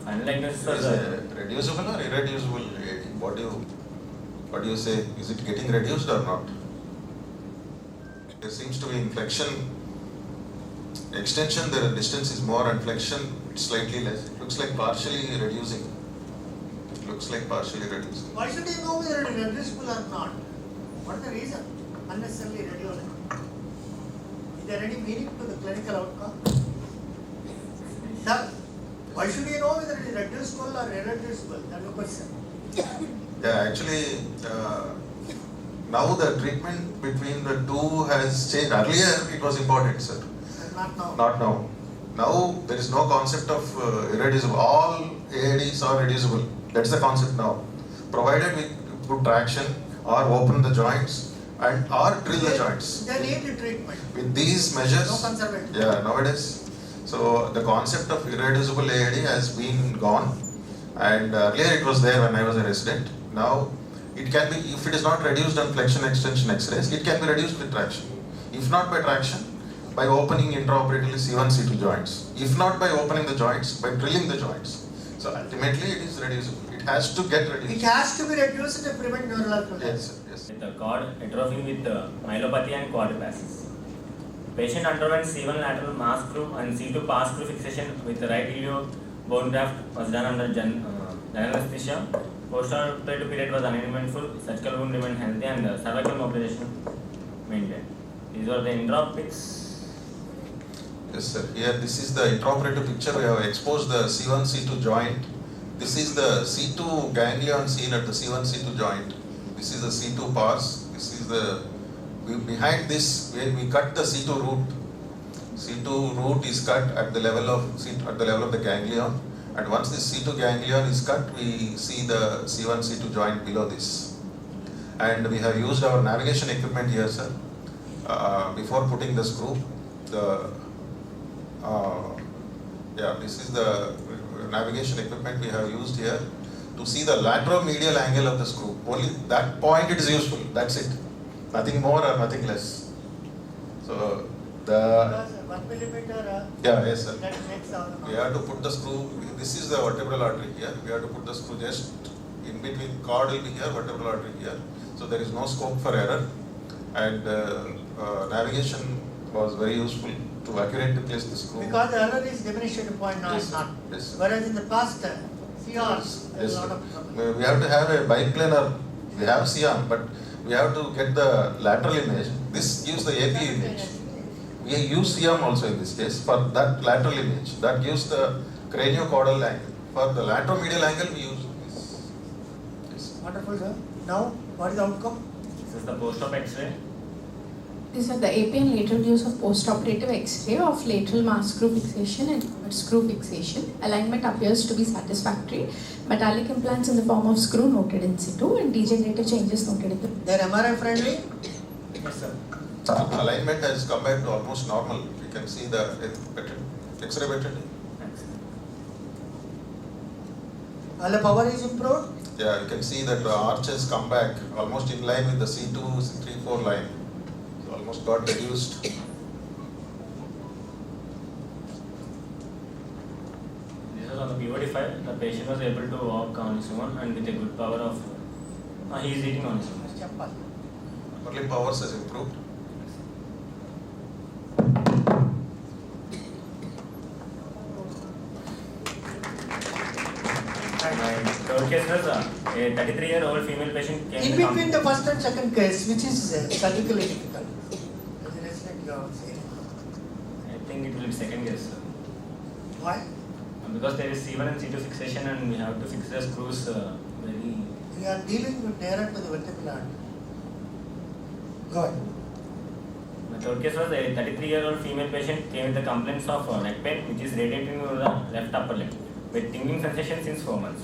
Final diagnosis Is was it reducible or irreducible? What do you say? Is it getting reduced or not? There seems to be inflection. Extension, the distance is more, and flexion slightly less. It looks like partially reducing. It looks like partially reducing. Why should you know whether it is reducible or not? What is the reason? Unnecessarily reducing. Is there any meaning to the clinical outcome? Sir, why should you know whether it is reducible or irreducible? That's the question. Yeah, actually, now the treatment between the two has changed. Earlier it was important, sir. Not now. Not now. Now there is no concept of irreducible. All AADs are reducible. That's the concept now. Provided we put traction or open the joints and or drill the joints. They need the treatment. With these measures, No conservative. yeah, nowadays. So the concept of irreducible AAD has been gone, and earlier it was there when I was a resident. Now it can be, if it is not reduced on flexion extension X-rays, it can be reduced with traction. If not by traction, by opening intraoperatively C1, C2 joints. If not by opening the joints, by drilling the joints. So ultimately it is reducible. It has to get reduced. It has to be reduced to prevent neural collapse. Yes, sir, yes. with the cord atrophy with myelopathy and quadripasis. Patient underwent C1 lateral mass screw and C2 pass screw fixation with the right ilio bone graft was done under general anesthesia. Post-operative period was uneventful, surgical wound remained healthy and cervical mobilization maintained. These were the intraop pics. Yes, sir. Here, this is the intraoperative picture. We have exposed the C1, C2 joint. This is the C2 ganglion seen at the C1, C2 joint. This is the C2 pars. This is the, behind this, we cut the C2 root. C2 root is cut at the level of the ganglion. And once this C2 ganglion is cut, we see the C1, C2 joint below this. And we have used our navigation equipment here, sir. Before putting the screw, this is the navigation equipment we have used here to see the lateromedial angle of the screw. Only that point it is useful. That's it. Nothing more or nothing less. So the 1 millimeter. yes, sir. That makes all the We have to put the screw. This is the vertebral artery here. We have to put the screw just in between. Cord will be here, vertebral artery here. So there is no scope for error. And navigation was very useful to accurately place the screw. Because the error is diminished to 0.9 Yes, not. yes, sir. Whereas in the past, CRs, there is Yes, a lot sir. of trouble. We have to have a biplanar. We have CM, but we have to get the lateral image. This gives the AP image. We use CM also in this case for that lateral image. That gives the craniocaudal angle. For the lateromedial angle, we use this. Yes. Wonderful, sir. Now, what is the outcome? This is the post-op X-ray. These are the AP and lateral views of post-operative X-ray of lateral mass screw fixation and screw fixation. Alignment appears to be satisfactory. Metallic implants in the form of screw noted in situ and degenerative changes noted in the. They are MRI friendly? Yes, sir. Alignment has come back to almost normal. You can see the X-ray better. Thanks. All the power is improved? Yeah, you can see that the arch has come back almost in line with the C2, C3, 4 line. So almost got reduced. patient was able to walk on his own and with a good power of, he is eating on his own. Upper limb powers has improved. My third case was a 33-year-old female patient came In with between the first and second case, which is surgically difficult? As a resident, you have seen. I think it will be second case, sir. Why? Because there is C1 and C2 fixation and we have to fix the screws very. We are dealing with nearer to the vertebral artery. Go ahead. My third case was a 33-year-old female patient came with the complaints of neck pain which is radiating over the left upper limb with tingling sensation since 4 months.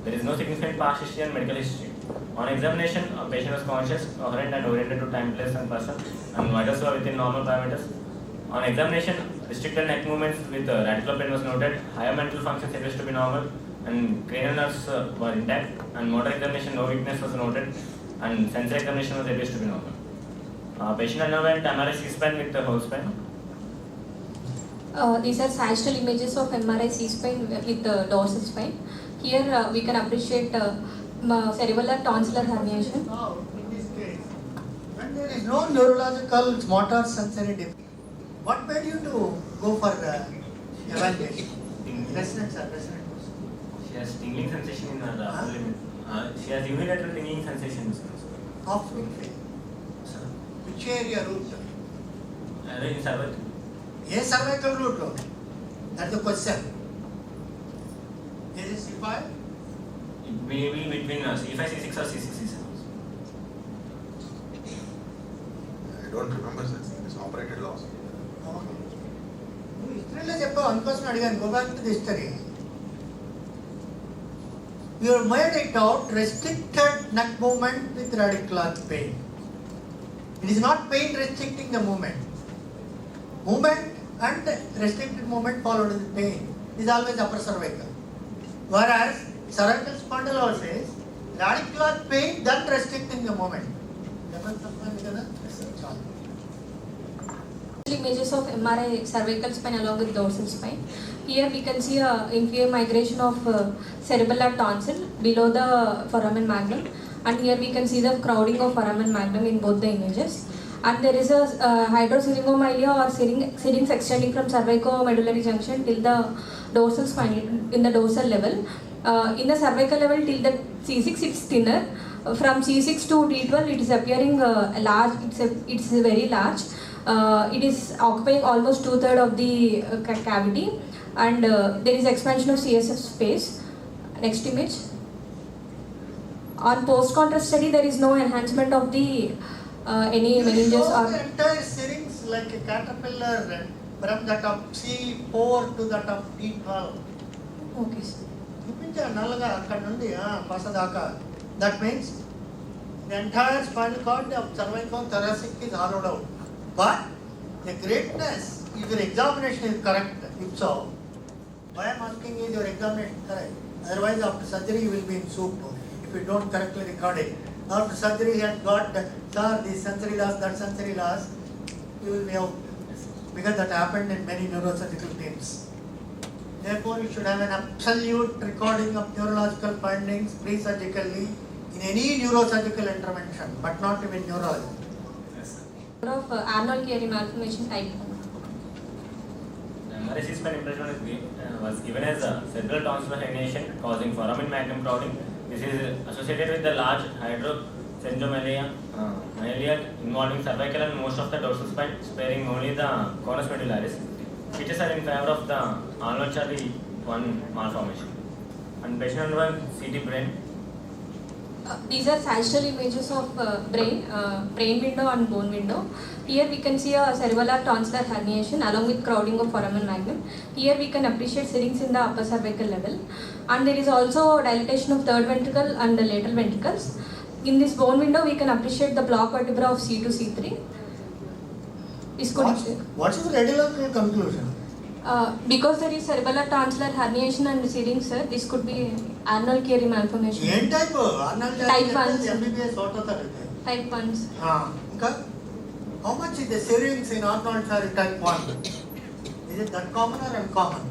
There is no significant past history and medical history. On examination, a patient was conscious, coherent and oriented to time, place and person and vitals were within normal parameters. On examination, restricted neck movements with radicular pain was noted, higher mental functions appears to be normal and cranial nerves were intact and motor examination no weakness was noted and sensory examination was appears to be normal. Patient underwent MRI C-spine with the whole spine. These are sagittal images of MRI C-spine with the dorsal spine. Here we can appreciate cerebellar tonsillar herniation. Now, in this case, when there is no neurological motor sensory defect, what made you to go for evaluation? Resident, sir, resident. She has tingling sensation in her upper limb. She has unilateral tingling sensations. Of which? Which area root? In cervical. Yes, cervical root. That's the question. Is it C5? It may be between C5, C6 or C6, C7. I don't remember this. It's operated loss. నువ్వు హిస్టరీలో చెప్పావు అందుకోసం అడిగాను. Go back to the history. You made it out restricted neck movement with radicular pain. It is not pain restricting the movement. Movement and restricted movement followed with pain. It is always upper cervical. Whereas cervical spondylosis, radicular pain then restricting the movement. Images of MRI cervical spine along with dorsal spine. Here we can see a inferior migration of cerebellar tonsil below the foramen magnum, and here we can see the crowding of foramen magnum in both the images. And there is a hydrosyringomyelia or syrinx extending from cervicomedullary junction till the dorsal spine in the dorsal level. In the cervical level till the C6 it's thinner. From C6 to T12 it is appearing large. It's very large. It is occupying almost 2/3 of the cavity, and there is expansion of CSF space. Next image. On post-contrast study, there is no enhancement of the any meninges or. The entire syrinx like a caterpillar from that of C4 to that of T12. Okay. చూపించారు నల్లగా అక్కడ నుండి పసదాకా. That means the entire spinal cord of cervicothoracic is hollowed out. But the greatness, if your examination is correct, if so, why I am asking is your examination correct? Otherwise after surgery you will be in soup if you don't correctly record it. After surgery he has got, sir, this sensory loss, that sensory loss, you will be out. Because that happened in many neurosurgical teams. Therefore you should have an absolute recording of neurological findings pre-surgically in any neurosurgical intervention, but not even neurology. Of Arnold Chiari malformation type 1. The MRI C-spine impression was given as a cerebral tonsillar herniation causing foramen magnum crowding. This is associated with the large hydrosyringomyelia involving cervical and most of the dorsal spine, sparing only the conus medullaris. Features are in favor of the Arnold Chiari 1 malformation. And patient underwent CT brain. These are sagittal images of brain window and bone window. Here we can see a cerebellar tonsillar herniation along with crowding of foramen magnum. Here we can appreciate syrinx in the upper cervical level, and there is also dilatation of third ventricle and the lateral ventricles. In this bone window we can appreciate the block vertebra of C2, C3. This could What is the radiological conclusion? Because there is cerebellar tonsillar herniation and syrinx, sir, this could be Arnold Chiari malformation. What type? Arnold Type 1. MBBS auto-therapy. Type 1. How much is the syrinx in Arnold Chiari type 1? Is it that common or uncommon?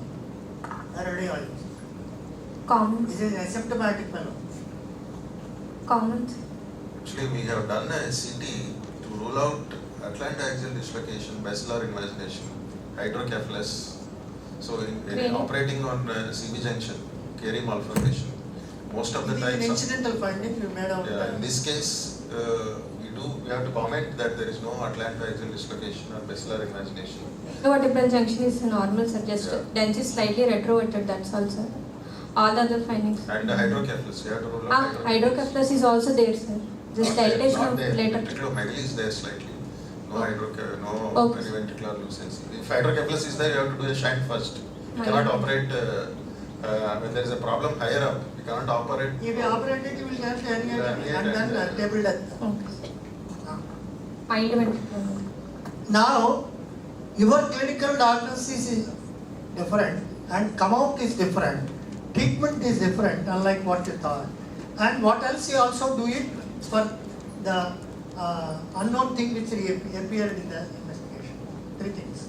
Radiology. Common. This is asymptomatic fellow. Common. Actually, we have done a CT to rule out Atlanta axial dislocation, basilar invagination, hydrocephalus. So, in Really? operating on CB junction, Carey malformation. Most of the This is an times, incidental finding you made out. in this case, we have to comment that there is no Atlanta axial dislocation or basilar invagination. Vertebral junction is normal, sir. Just Yeah. dense is slightly retroverted. That's all, sir. All the other findings. And hydrocephalus, you have to rule out Hydrocephalus is also there, sir. Just dilatation Not of there. later. Ventriculomegaly is there slightly. No no Okay. periventricular lucency. If hydrocephalus is there, you have to do a shunt first. You Higher cannot up. operate when there is a problem higher up. You cannot operate. If you operate it, you will have herniated Yeah, and then and table death. Okay. Mild ventricular. Now, your clinical diagnosis is different and come out is different. Treatment is different, unlike what you thought. And what else you also do it for the unknown thing which appeared in the investigation. 3 things.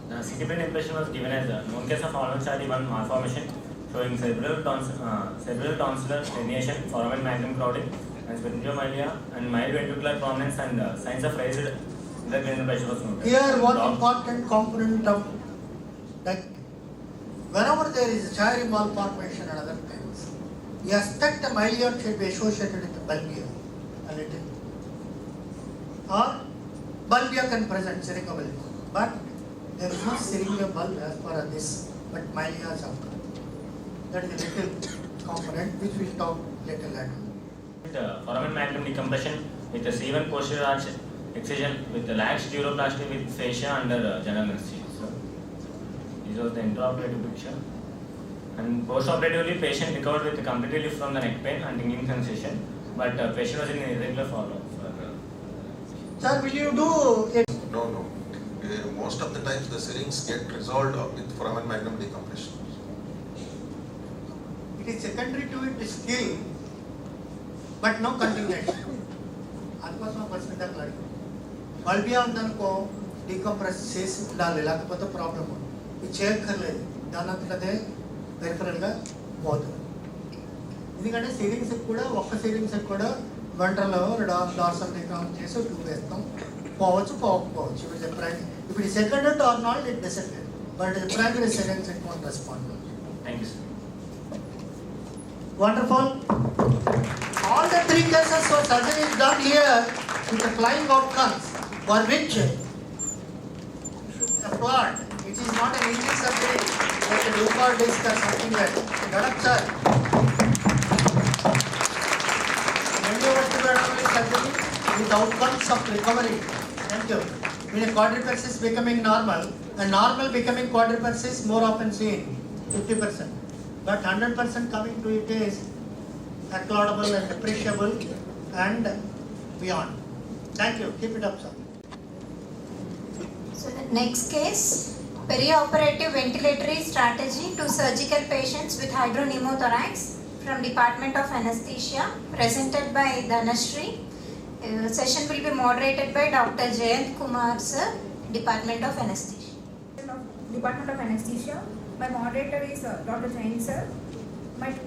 The CT brain impression was given as a known case of Almond Charlie 1 malformation showing cerebral tonsillar herniation, foramen magnum crowding, and spondylomegalia, and mild ventricular prominence, and signs of raised intracranial pressure was noted. Here, one important component of that, whenever there is chiari malformation and other things, you expect the myelin should be associated with the bulbia a little. Or bulbia can present cerebral, but there is no cerebral bulb as far as this, but myelin is occur. That is a little component which we will talk later later. Foramen magnum decompression with a C1 posterior arch excision with the lax neuroplasty with fascia under general anesthesia. This was the intraoperative picture. And post-operatively, patient recovered with a complete relief from the neck pain and tingling sensation, but patient was in irregular follow-up. Sir, will you do it? No. Most of the times the syringes get resolved with foramen magnum decompression. It is secondary to it skill, but no continuation. అందుకోసం first దాకా బల్బియా ఉందనుకో decompress చేసి ఉండాలి, లేకపోతే problem ఇది చేయక్కర్లేదు, దాని అంతటదే పెరిఫరల్గా పోతుంది. ఎందుకంటే సిరింగ్స్ కూడా ఒక్క సిరింగ్స్ కూడా వెంట్రలో డార్సల్ డికామ్ చేసి ట్యూబ్ వేస్తాం, పోవచ్చు పోకపోవచ్చు. ఇప్పుడు ఇది second or not it descended, but primary syringes it won't respond. Thank you, sir. Wonderful. All the 3 cases for surgery is done here with the flying outcomes, for which you should applaud. It is not an easy surgery like a lumbar disc or something like that. Sir. Endovertebral surgery with outcomes of recovery. Thank you. When a quadriceps is becoming normal, and normal becoming quadriceps is more often seen, 50%. But 100% coming to it is applaudable and appreciable and beyond. Thank you. Keep it up, sir. So the next case, perioperative ventilatory strategy to surgical patients with hydropneumothorax from Department of Anesthesia, presented by Dhanashree. Session will be moderated by Dr. Jayant Kumar, sir, Department of Anesthesia. Department of Anesthesia. My moderator is Dr. Jain, sir.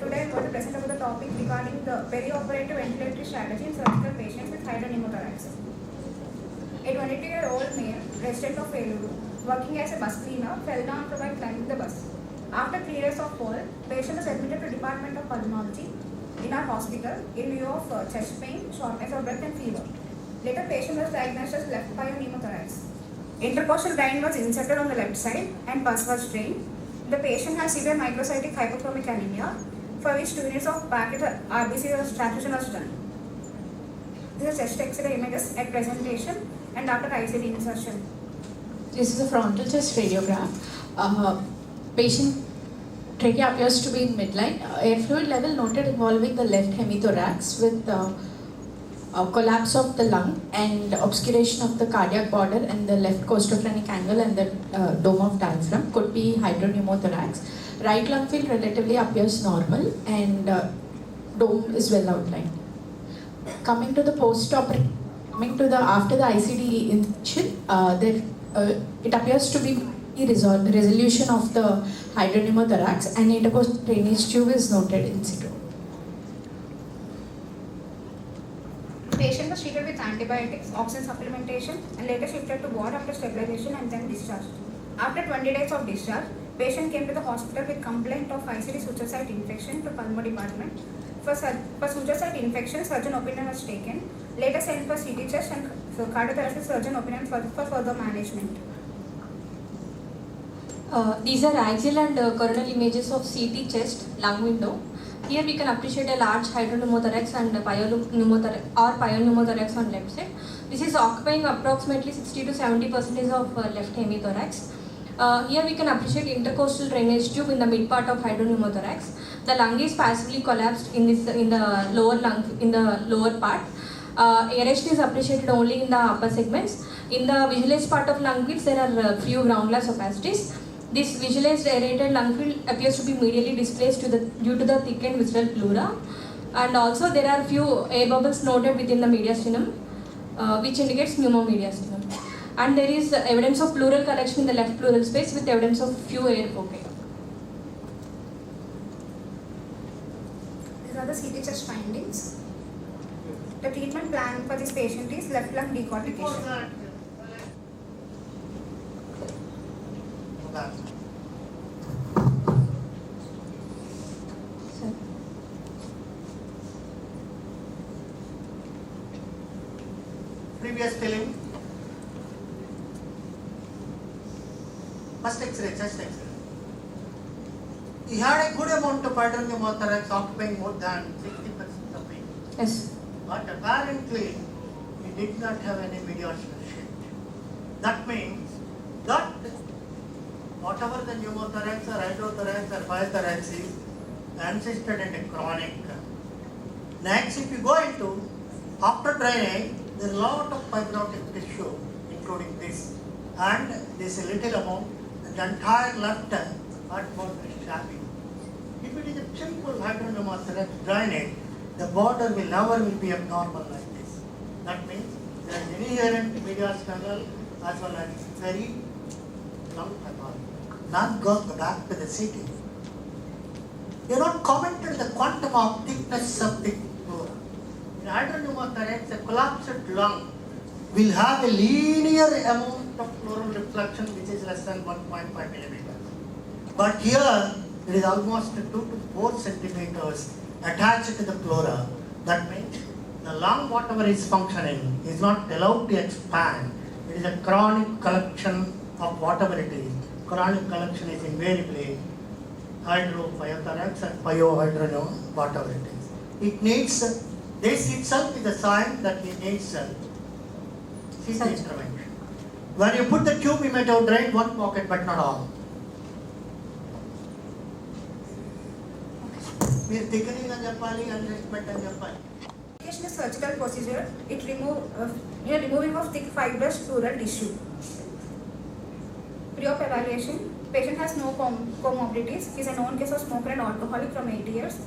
Today I am going to present about the topic regarding the perioperative ventilatory strategy in surgical patients with hydropneumothorax. A 22-year-old male, resident of Eluru, working as a bus cleaner, fell down while climbing the bus. After 3 days of fall, patient was admitted to Department of Pulmonology in our hospital in view of chest pain, shortness of breath and fever. Later, patient was diagnosed as left pneumothorax. Intercostal drain was inserted on the left side and pus was drained. The patient has severe microcytic hypochromic anemia, for which 2 units of packet RBC transfusion was done. This is chest X-ray images at presentation and after ICD insertion. This is a frontal chest radiograph. Patient trachea appears to be in midline. Air fluid level noted involving the left hemithorax with collapse of the lung and obscuration of the cardiac border and the left costophrenic angle and the dome of diaphragm. Could be hydropneumothorax. Right lung field relatively appears normal and dome is well outlined. Coming to the after the ICD incision, it appears to be the resolution of the hydropneumothorax and intercostal drainage tube is noted in situ. Patient was treated with antibiotics, oxygen supplementation, and later shifted to ward after stabilization and then discharged. After 20 days of discharge, patient came to the hospital with complaint of ICD suture site infection to pulmonary department. For suture site infection, surgeon opinion was taken. Later sent for CT chest and cardiothoracic surgeon opinion for further management. These are axial and coronal images of CT chest, lung window. Here we can appreciate a large hydropneumothorax and pyoneumothorax on left side. This is occupying approximately 60 to 70% of left hemithorax. Here we can appreciate intercostal drainage tube in the mid part of hydropneumothorax. The lung is passively collapsed in the lower part. Aeration is appreciated only in the upper segments. In the visualized part of lung fields, there are few ground glass opacities. This visualized aerated lung field appears to be medially displaced due to the thickened visceral pleura, and also there are few air bubbles noted within the mediastinum, which indicates pneumomediastinum. And there is evidence of pleural collection in the left pleural space with evidence of few air foci. These are the CT chest findings. The treatment plan for this patient is left lung decortication. Previous film. First X-ray, chest X-ray. He had a good amount of hydropneumothorax occupying more than 60% of it. Yes. But apparently, he did not have any mediastinal shift. That means that whatever the pneumothorax or hydrothorax or pyothorax is ancested and chronic. Next, if you go into after drainage, there is a lot of fibrotic tissue, including this, and this little amount, and the entire left heartbone is shabby. If it is a simple hydropneumothorax drainage, the border will never be abnormal like this. That means there is inherent mediastinal as well as very long pathology. Now go back to the CT. You not commented the quantum of thickness of the pleura. In hydropneumothorax, a collapsed lung will have a linear amount of pleural reflection which is less than 1.5 millimeters. But here it is almost 2 to 4 centimeters attached to the pleura. That means the lung, whatever is functioning, is not allowed to expand. It is a chronic collection of whatever it is. Chronic collection is invariably hydropyothorax and pyohydroneum, whatever it is. It needs, this itself is a sign that it needs CT intervention. When you put the tube, you might have drained one pocket, but not all. We are thickening and Japali and enrichment and Japali. Is surgical procedure. It removing of thick fibrous pleural tissue. Pre-op evaluation. Patient has no comorbidities. He is a known case of smoker and alcoholic from 8 years.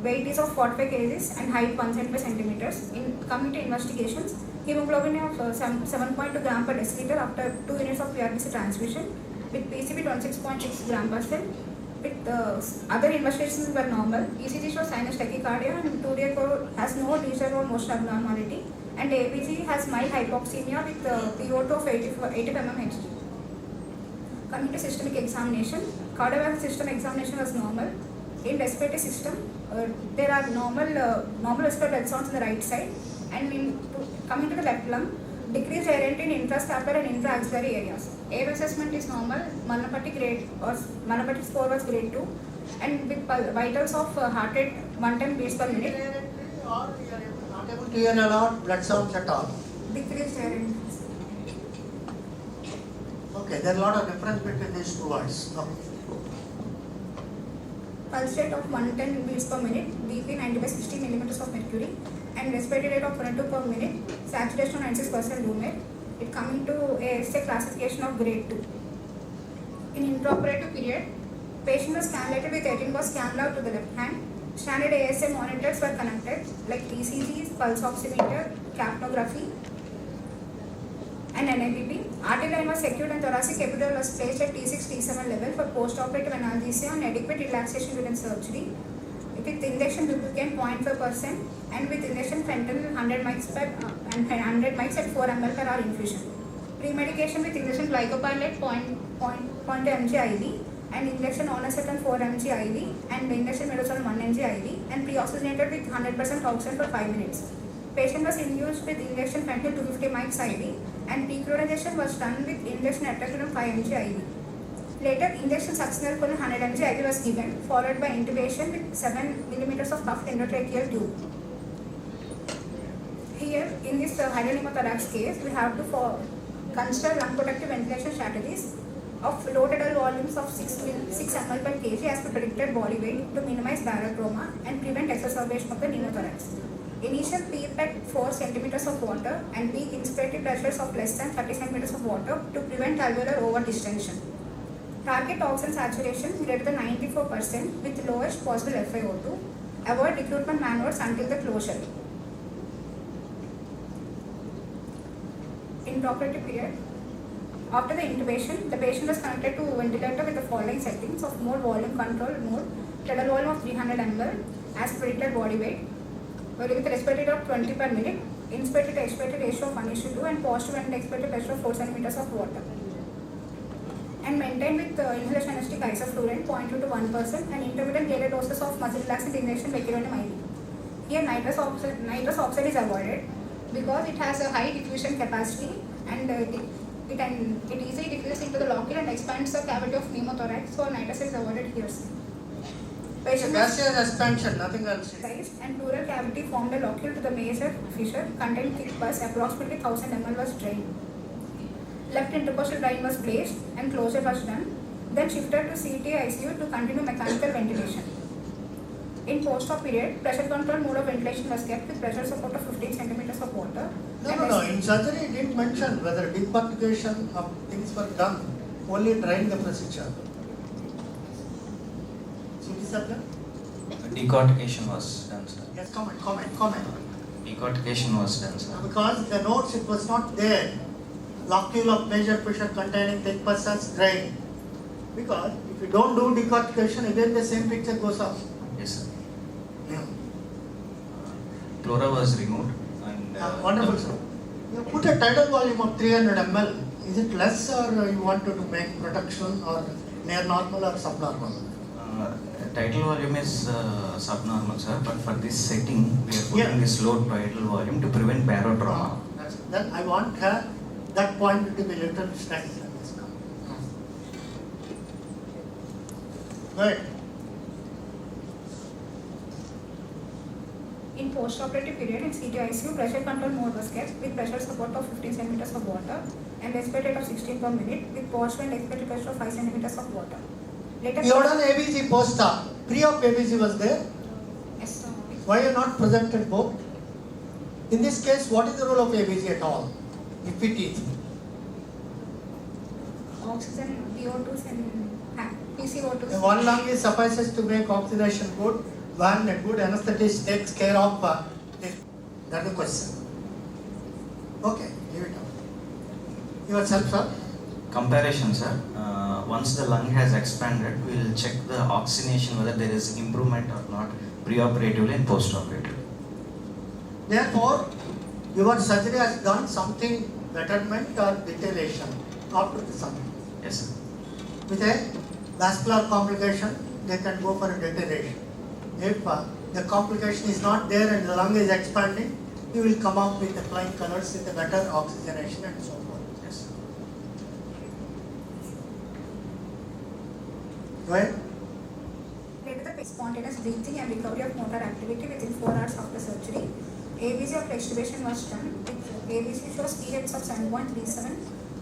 Weight is of 45 kgs and height 175 centimeters. In coming to investigations, hemoglobin of 7.2 gram per deciliter after 2 units of PRBC transfusion with PCB 26.6 gram per cell. With other investigations were normal. ECG shows sinus tachycardia and 2D echo has no leisure or motion abnormality, and ABG has mild hypoxemia with PO2 of 80 mmHg. Coming to systemic examination, cardiovascular system examination was normal. In respiratory system, there are normal respiratory blood sounds on the right side, and coming to the left lung, decreased airentry in intrascapular and intra-axillary areas. Air assessment is normal. Malapati score was grade 2, and with vitals of heart rate 110 beats per minute. Or you are not able to hear a lot blood sounds at all. Decreased airentry. Okay, there is a lot of difference between these two words. Okay. Pulse rate of 110 beats per minute, BP 90 by 60 millimeters of mercury, and respiratory rate of 22 per minute, saturation of 96% room air. It coming to a classification of grade 2. In intraoperative period, patient was cannulated with 18 bars cannula to the left hand. Standard ASA monitors were connected like ECGs, pulse oximeter, capnography, and NIBP. Arterial line was secured and thoracic epidural was placed at T6, T7 level for post-operative analgesia and adequate relaxation during surgery. With injection lubricant 0.5% and with injection fentanyl 100 mics at 4 ml per hour infusion. Pre-medication with injection glycopyrrolate 0.0 mg IV and injection onacetam 4 mg IV and injection midazolam 1 mg IV and pre-oxygenated with 100% oxygen for 5 minutes. Patient was induced with injection fentanyl 250 mics IV and pre-chlorination was done with injection atropine 5 mg IV. Later, injection succinyl 100 mg IV was given, followed by intubation with 7 mm of puffed endotracheal tube. Here, in this hydropneumothorax case, we have to consider lung protective ventilation strategies of low tidal volumes of 6 ml per kg as per predicted body weight to minimize barotrauma and prevent exacerbation of the pneumothorax. Initial PEEP at 4 cm of water and peak inspiratory pressures of less than 30 cm of water to prevent alveolar overdistension. Target oxygen saturation greater than 94% with lowest possible FiO2. Avoid recruitment maneuvers until the closure. Intraoperative period. After the intubation, the patient was connected to ventilator with the following settings of mode volume control mode, tidal volume of 300 ml as predicted body weight, with respiratory rate of 20 per minute, inspiratory to expiratory ratio of 1:2 and positive and expiratory pressure of 4 cm of water. And maintain with inhalation anesthetic isoflurane 0.2 to 1% and intermittent daily doses of muscle relaxant injection vecuronium IV. Here nitrous oxide is avoided because it has a high diffusion capacity and it easily diffuses into the locule and expands the cavity of pneumothorax, so nitrous is avoided here. Patient gaseous expansion, nothing else. And pleural cavity formed a locule to the major fissure, contained thick pus, approximately 1000 ml was drained. Left intercostal drain was placed and closure was done, then shifted to CT ICU to continue mechanical ventilation. In post-op period, pressure control mode of ventilation was kept with pressure support of 15 cm of water. No. In surgery, it didn't mention whether decortication of things were done, only during the procedure. Decortication was done, sir. Yes, comment. Decortication was done, sir. Because the notes, it was not there. Locule of major pressure containing thick pus as drain. Because if you don't do decortication, again the same picture goes off. Yes, sir. Yeah. Pleura was removed and wonderful, sir. You put a tidal volume of 300 ml. Is it less or you want to make protection or near normal or subnormal? Tidal volume is subnormal, sir, but for this setting, we are putting this low tidal volume to prevent barotrauma. Then I want that point to be little strength. Good. In post-operative period in CT ICU, pressure control mode was kept with pressure support of 15 cm of water and respiratory rate of 16 per minute with positive and expiratory pressure of 5 cm of water. Later, You have done ABG post-op. Pre-op ABG was there. Yes, sir. Why you not presented both? In this case, what is the role of ABG at all? If it is. Oxygen, PO2s and PCO2s. One lung is suffices to make oxidation good. One a good anesthetist takes care of this. That's the question. Okay, leave it up. Yourself, sir? Comparison, sir. Once the lung has expanded, we will check the oxygenation whether there is improvement or not pre-operatively and post-operatively. Therefore, your surgery has done something betterment or deterioration after the surgery. Yes, sir. With a vascular complication, they can go for a deterioration. If the complication is not there and the lung is expanding, you will come up with the flying colors with a better oxygenation and so forth. Yes, sir. Go ahead. Later, the spontaneous breathing and recovery of motor activity within 4 hours after surgery. ABG of extubation was done. ABG shows pH of 7.37,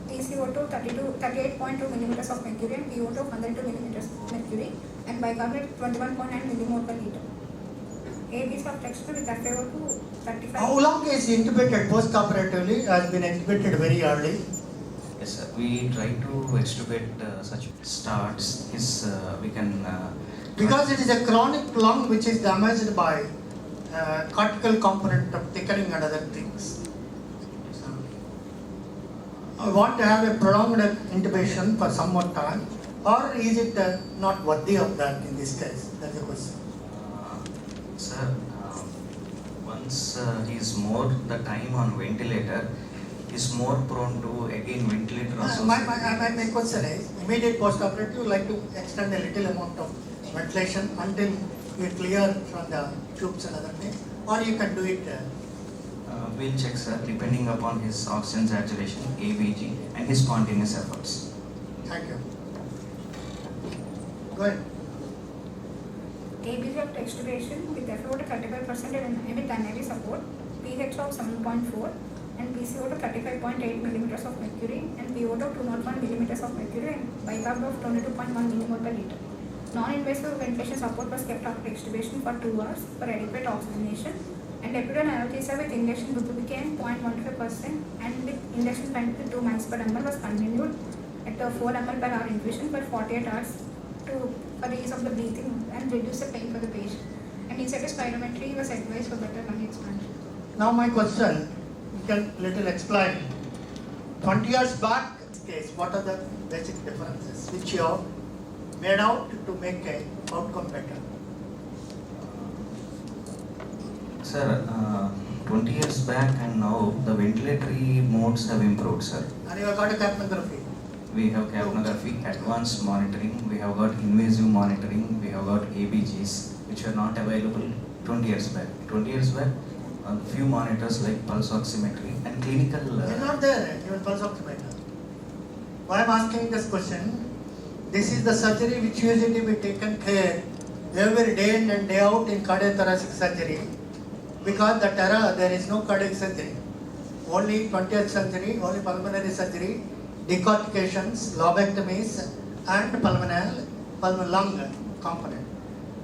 PCO2 38.2 mm of mercury and PO2 of 102 mm of mercury and bicarbonate 21.9 millimole per liter. ABG of texture with FiO2 35. How long is intubated post-operatively? Has been intubated very early. Yes, sir. We try to extubate such starts. We can. Because it is a chronic lung which is damaged by cortical component of thickening and other things. I want to have a prolonged intubation for some more time, or is it not worthy of that in this case? That's the question. Sir, once he's more the time on ventilator, he's more prone to again ventilator My question is, immediate post-operative, you like to extend a little amount of ventilation until you clear from the tubes and other things, or you can do it. We'll check, sir, depending upon his oxygen saturation, ABG, and his spontaneous efforts. Thank you. Go ahead. ABG of extubation with FO to 35% and with NIV support, pH of 7.4 and PCO to 35.8 millimeters of mercury and PO to 201 millimeters of mercury and bicarb of 22.1 millimole per liter. Non-invasive ventilation support was kept after extubation for 2 hours for adequate oxygenation, and epidural analgesia with injection bupivacaine 0.15% and with injection plant with 2 mics per ml was continued at 4 ml per hour infusion for 48 hours for the ease of the breathing and reduce the pain for the patient. And inside spirometry was advised for better lung expansion. Now my question, you can little explain. 20 years back case, what are the basic differences which you have made out to make a outcome better? Sir, 20 years back and now the ventilatory modes have improved, sir. And you have got a capnography. We have capnography, advanced monitoring, we have got invasive monitoring, we have got ABGs, which were not available 20 years back. 20 years back, a few monitors like pulse oximetry and clinical... They're not there, even pulse oximeter. Why I am asking this question? This is the surgery which usually be taken care every day in and day out in cardiothoracic surgery, because there is no cardiac surgery. Only 20th century, only pulmonary surgery, decortications, lobectomies and pulmonary lung component.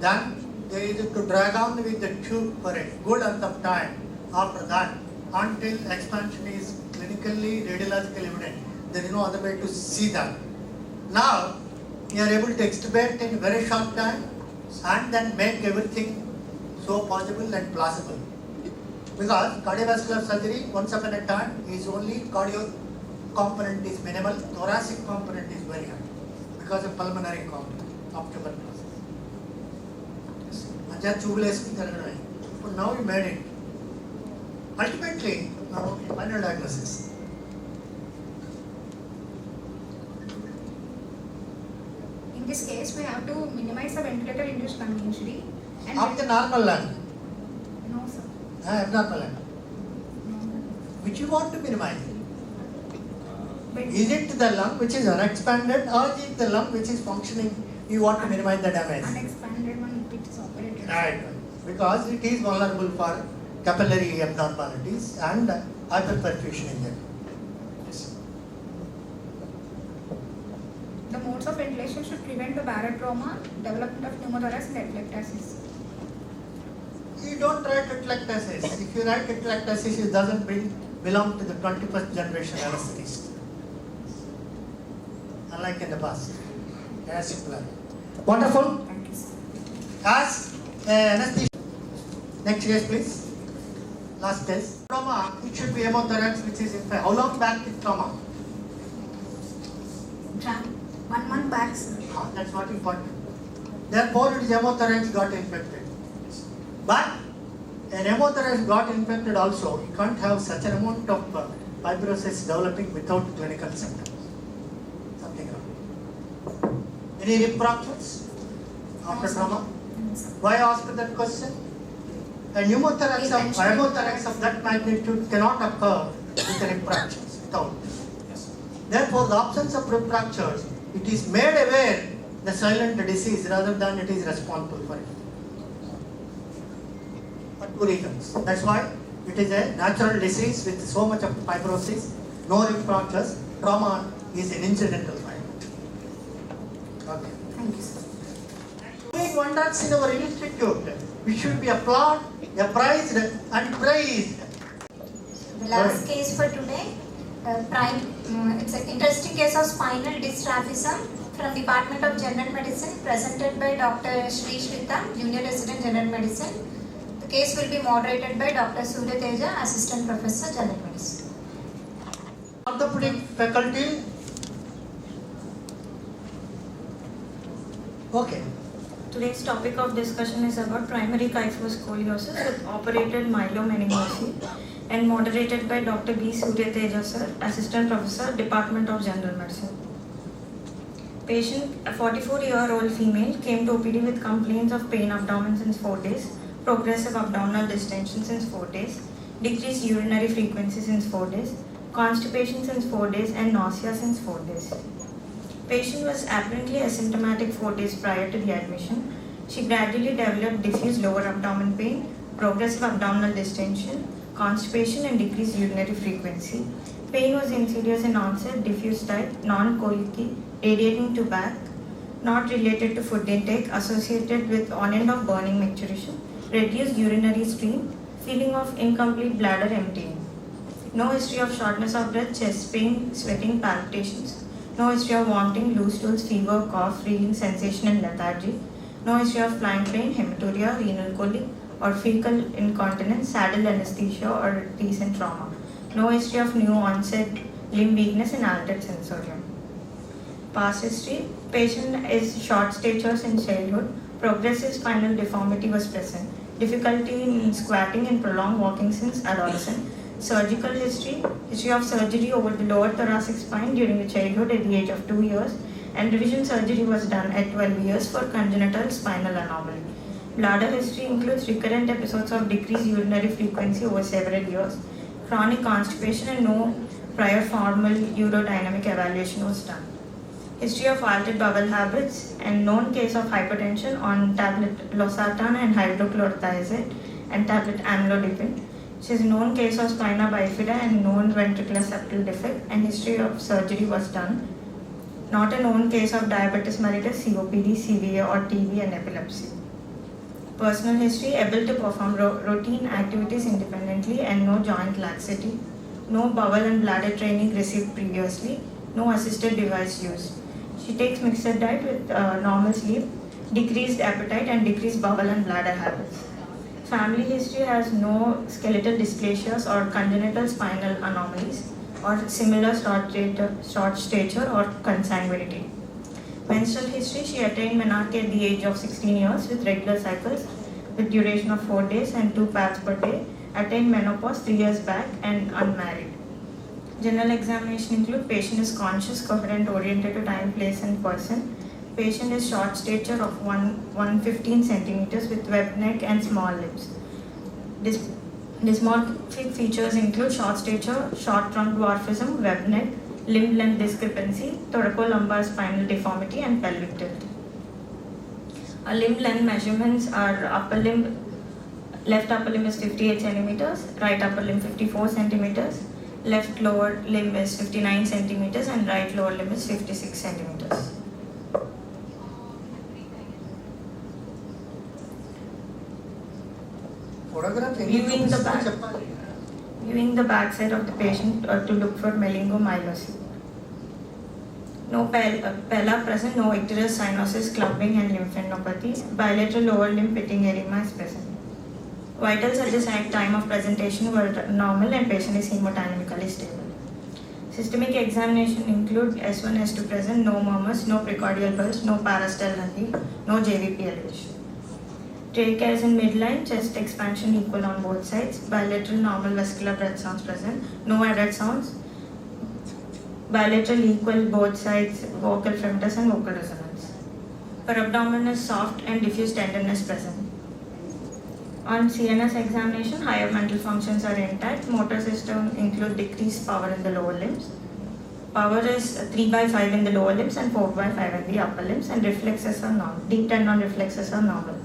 Then they is to drag on with the tube for a good length of time after that until expansion is clinically, radiologically evident. There is no other way to see that. Now, you are able to extubate in very short time and then make everything so possible and plausible. Because cardiovascular surgery, once upon a time, is only cardio component is minimal, thoracic component is very high because of pulmonary component of tuberculosis. But now you made it. Ultimately, now final diagnosis. In this case, we have to minimize the ventilator-induced lung injury. And Of the normal lung? No, sir. Abnormal lung. Which you want to minimize? Is it the lung which is unexpanded, or is it the lung which is functioning? You want to minimize the damage? Unexpanded one which is operated. Right. Because it is vulnerable for capillary abnormalities and hyperperfusion in them. The modes of ventilation should prevent the barotrauma, development of pneumothorax and atelectasis. You don't write atelectasis. If you write atelectasis, it doesn't belong to the 21st generation anesthetist. Unlike in the past. As simpler. Wonderful. Thank you, sir. As anesthesia. Next case, please. Last case. Trauma, it should be hemothorax, which is infected. How long back is trauma? 1 month back, sir. That's not important. Therefore, it is hemothorax got infected. But an hemothorax got infected also, you can't have such an amount of fibrosis developing without clinical symptoms. Something wrong. Any rib fractures after trauma? Why ask that question? A pneumothorax of hemothorax of that magnitude cannot occur with rib fractures without. Therefore, the absence of rib fractures, it is made aware the silent disease rather than it is responsible for it. For 2 reasons. That's why it is a natural disease with so much of fibrosis, no rib fractures. Trauma is an incidental finding. Okay. Thank you, sir. Doing wonders in our institute. We should be applauded, apprised and praised. The last case for today, it's an interesting case of spinal dystrophism from Department of General Medicine, presented by Dr. Sri Shrita, Junior Resident General Medicine. The case will be moderated by Dr. Surya Teja, Assistant Professor General Medicine. Orthopedic faculty. Okay. Today's topic of discussion is about primary kyphoscoliosis with operated myelomeningocele and moderated by Dr. B. Suryateja sir, Assistant Professor, Department of General Medicine. Patient, a 44-year-old female, came to OPD with complaints of pain abdomen since 4 days, progressive abdominal distension since 4 days, decreased urinary frequency since 4 days, constipation since 4 days, and nausea since 4 days. Patient was apparently asymptomatic 4 days prior to the admission. She gradually developed diffuse lower abdomen pain, progressive abdominal distension, constipation, and decreased urinary frequency. Pain was insidious in onset, diffuse type, non-colicky, radiating to back, not related to food intake, associated with on-end of burning micturition, reduced urinary stream, feeling of incomplete bladder emptying. No history of shortness of breath, chest pain, sweating, palpitations. No history of vomiting, loose stools, fever, cough, reeling sensation, and lethargy. No history of flank pain, hematuria, renal colic, or fecal incontinence, saddle anesthesia, or recent trauma. No history of new onset limb weakness and altered sensorium. Past history: patient is short stature since childhood. Progressive spinal deformity was present. Difficulty in squatting and prolonged walking since adolescence. Surgical history: history of surgery over the lower thoracic spine during the childhood at the age of 2 years, and revision surgery was done at 12 years for congenital spinal anomaly. Bladder history includes recurrent episodes of decreased urinary frequency over several years, chronic constipation, and no prior formal urodynamic evaluation was done. History of altered bowel habits and known case of hypertension on tablet losartan and hydrochlorothiazide and tablet amlodipine. She is known case of spina bifida and known ventricular septal defect, and history of surgery was done. Not a known case of diabetes mellitus, COPD, CVA, or TB, and epilepsy. Personal history: able to perform routine activities independently and no joint laxity. No bowel and bladder training received previously. No assisted device used. She takes mixed diet with normal sleep, decreased appetite, and decreased bowel and bladder habits. Family history has no skeletal dysplasias or congenital spinal anomalies or similar short stature or consanguinity. Menstrual history: she attained menarche at the age of 16 years with regular cycles with duration of 4 days and 2 pads per day. Attained menopause 3 years back and unmarried. General examination include: patient is conscious, coherent, oriented to time, place, and person. Patient is short stature of 115 centimeters with webbed neck and small limbs. Dysmorphic features include short stature, short trunk dwarfism, webbed neck, limb length discrepancy, thoracolumbar spinal deformity, and pelvic tilt. Limb length measurements are: left upper limb is 58 centimeters, right upper limb 54 centimeters, left lower limb is 59 centimeters, and right lower limb is 56 centimeters. Viewing the back side of the patient to look for melingomyelocele. No pella present, no icterus, cyanosis, clumping, and lymphadenopathy. Bilateral lower limb pitting edema is present. Vitals at the time of presentation were normal and patient is hemodynamically stable. Systemic examination include S1, S2 present, no murmurs, no precordial bulge, no parasternal heat, no JVP elevation. Trachea is in midline, chest expansion equal on both sides, bilateral normal vesicular breath sounds present, no added sounds, bilateral equal both sides, vocal fremitus and vocal resonance. Per abdomen is soft and diffuse tenderness present. On CNS examination, higher mental functions are intact. Motor system include decreased power in the lower limbs. Power is 3/5 in the lower limbs and 4/5 in the upper limbs, and reflexes are normal. Deep tendon reflexes are normal.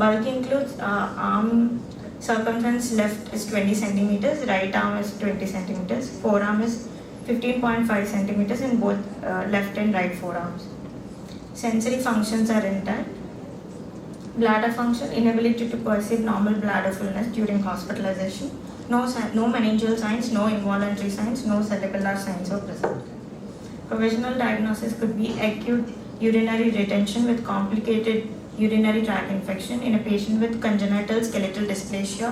Bulk includes arm circumference left is 20 centimeters, right arm is 20 centimeters, forearm is 15.5 centimeters in both left and right forearms. Sensory functions are intact. Bladder function: inability to perceive normal bladder fullness during hospitalization. No meningeal signs, no involuntary signs, no cerebellar signs are present. Provisional diagnosis could be acute urinary retention with complicated urinary tract infection in a patient with congenital skeletal dysplasia,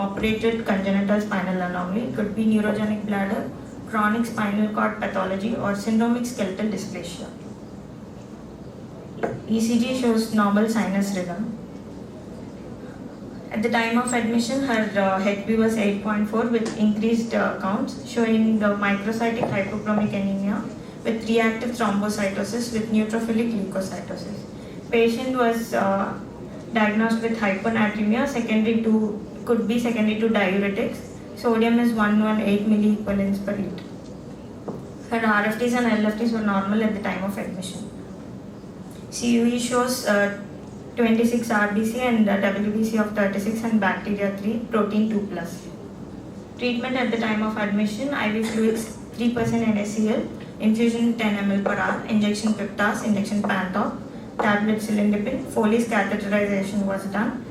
operated congenital spinal anomaly. It could be neurogenic bladder, chronic spinal cord pathology or syndromic skeletal dysplasia. ECG shows normal sinus rhythm. At the time of admission, her HB was 8.4 with increased counts, showing the microcytic hypochromic anemia with reactive thrombocytosis with neutrophilic leukocytosis. Patient was diagnosed with hyponatremia, could be secondary to diuretics. Sodium is 118 milliequivalents per liter. Her RFTs and LFTs were normal at the time of admission. CUE shows 26 RBC and WBC of 36 and bacteria 3, protein 2+. Treatment at the time of admission, IV fluids 3% NaCl, infusion 10 ml per hour, injection Piptas, injection Pantop, tablet cilindipine, Foley's catheterization was done,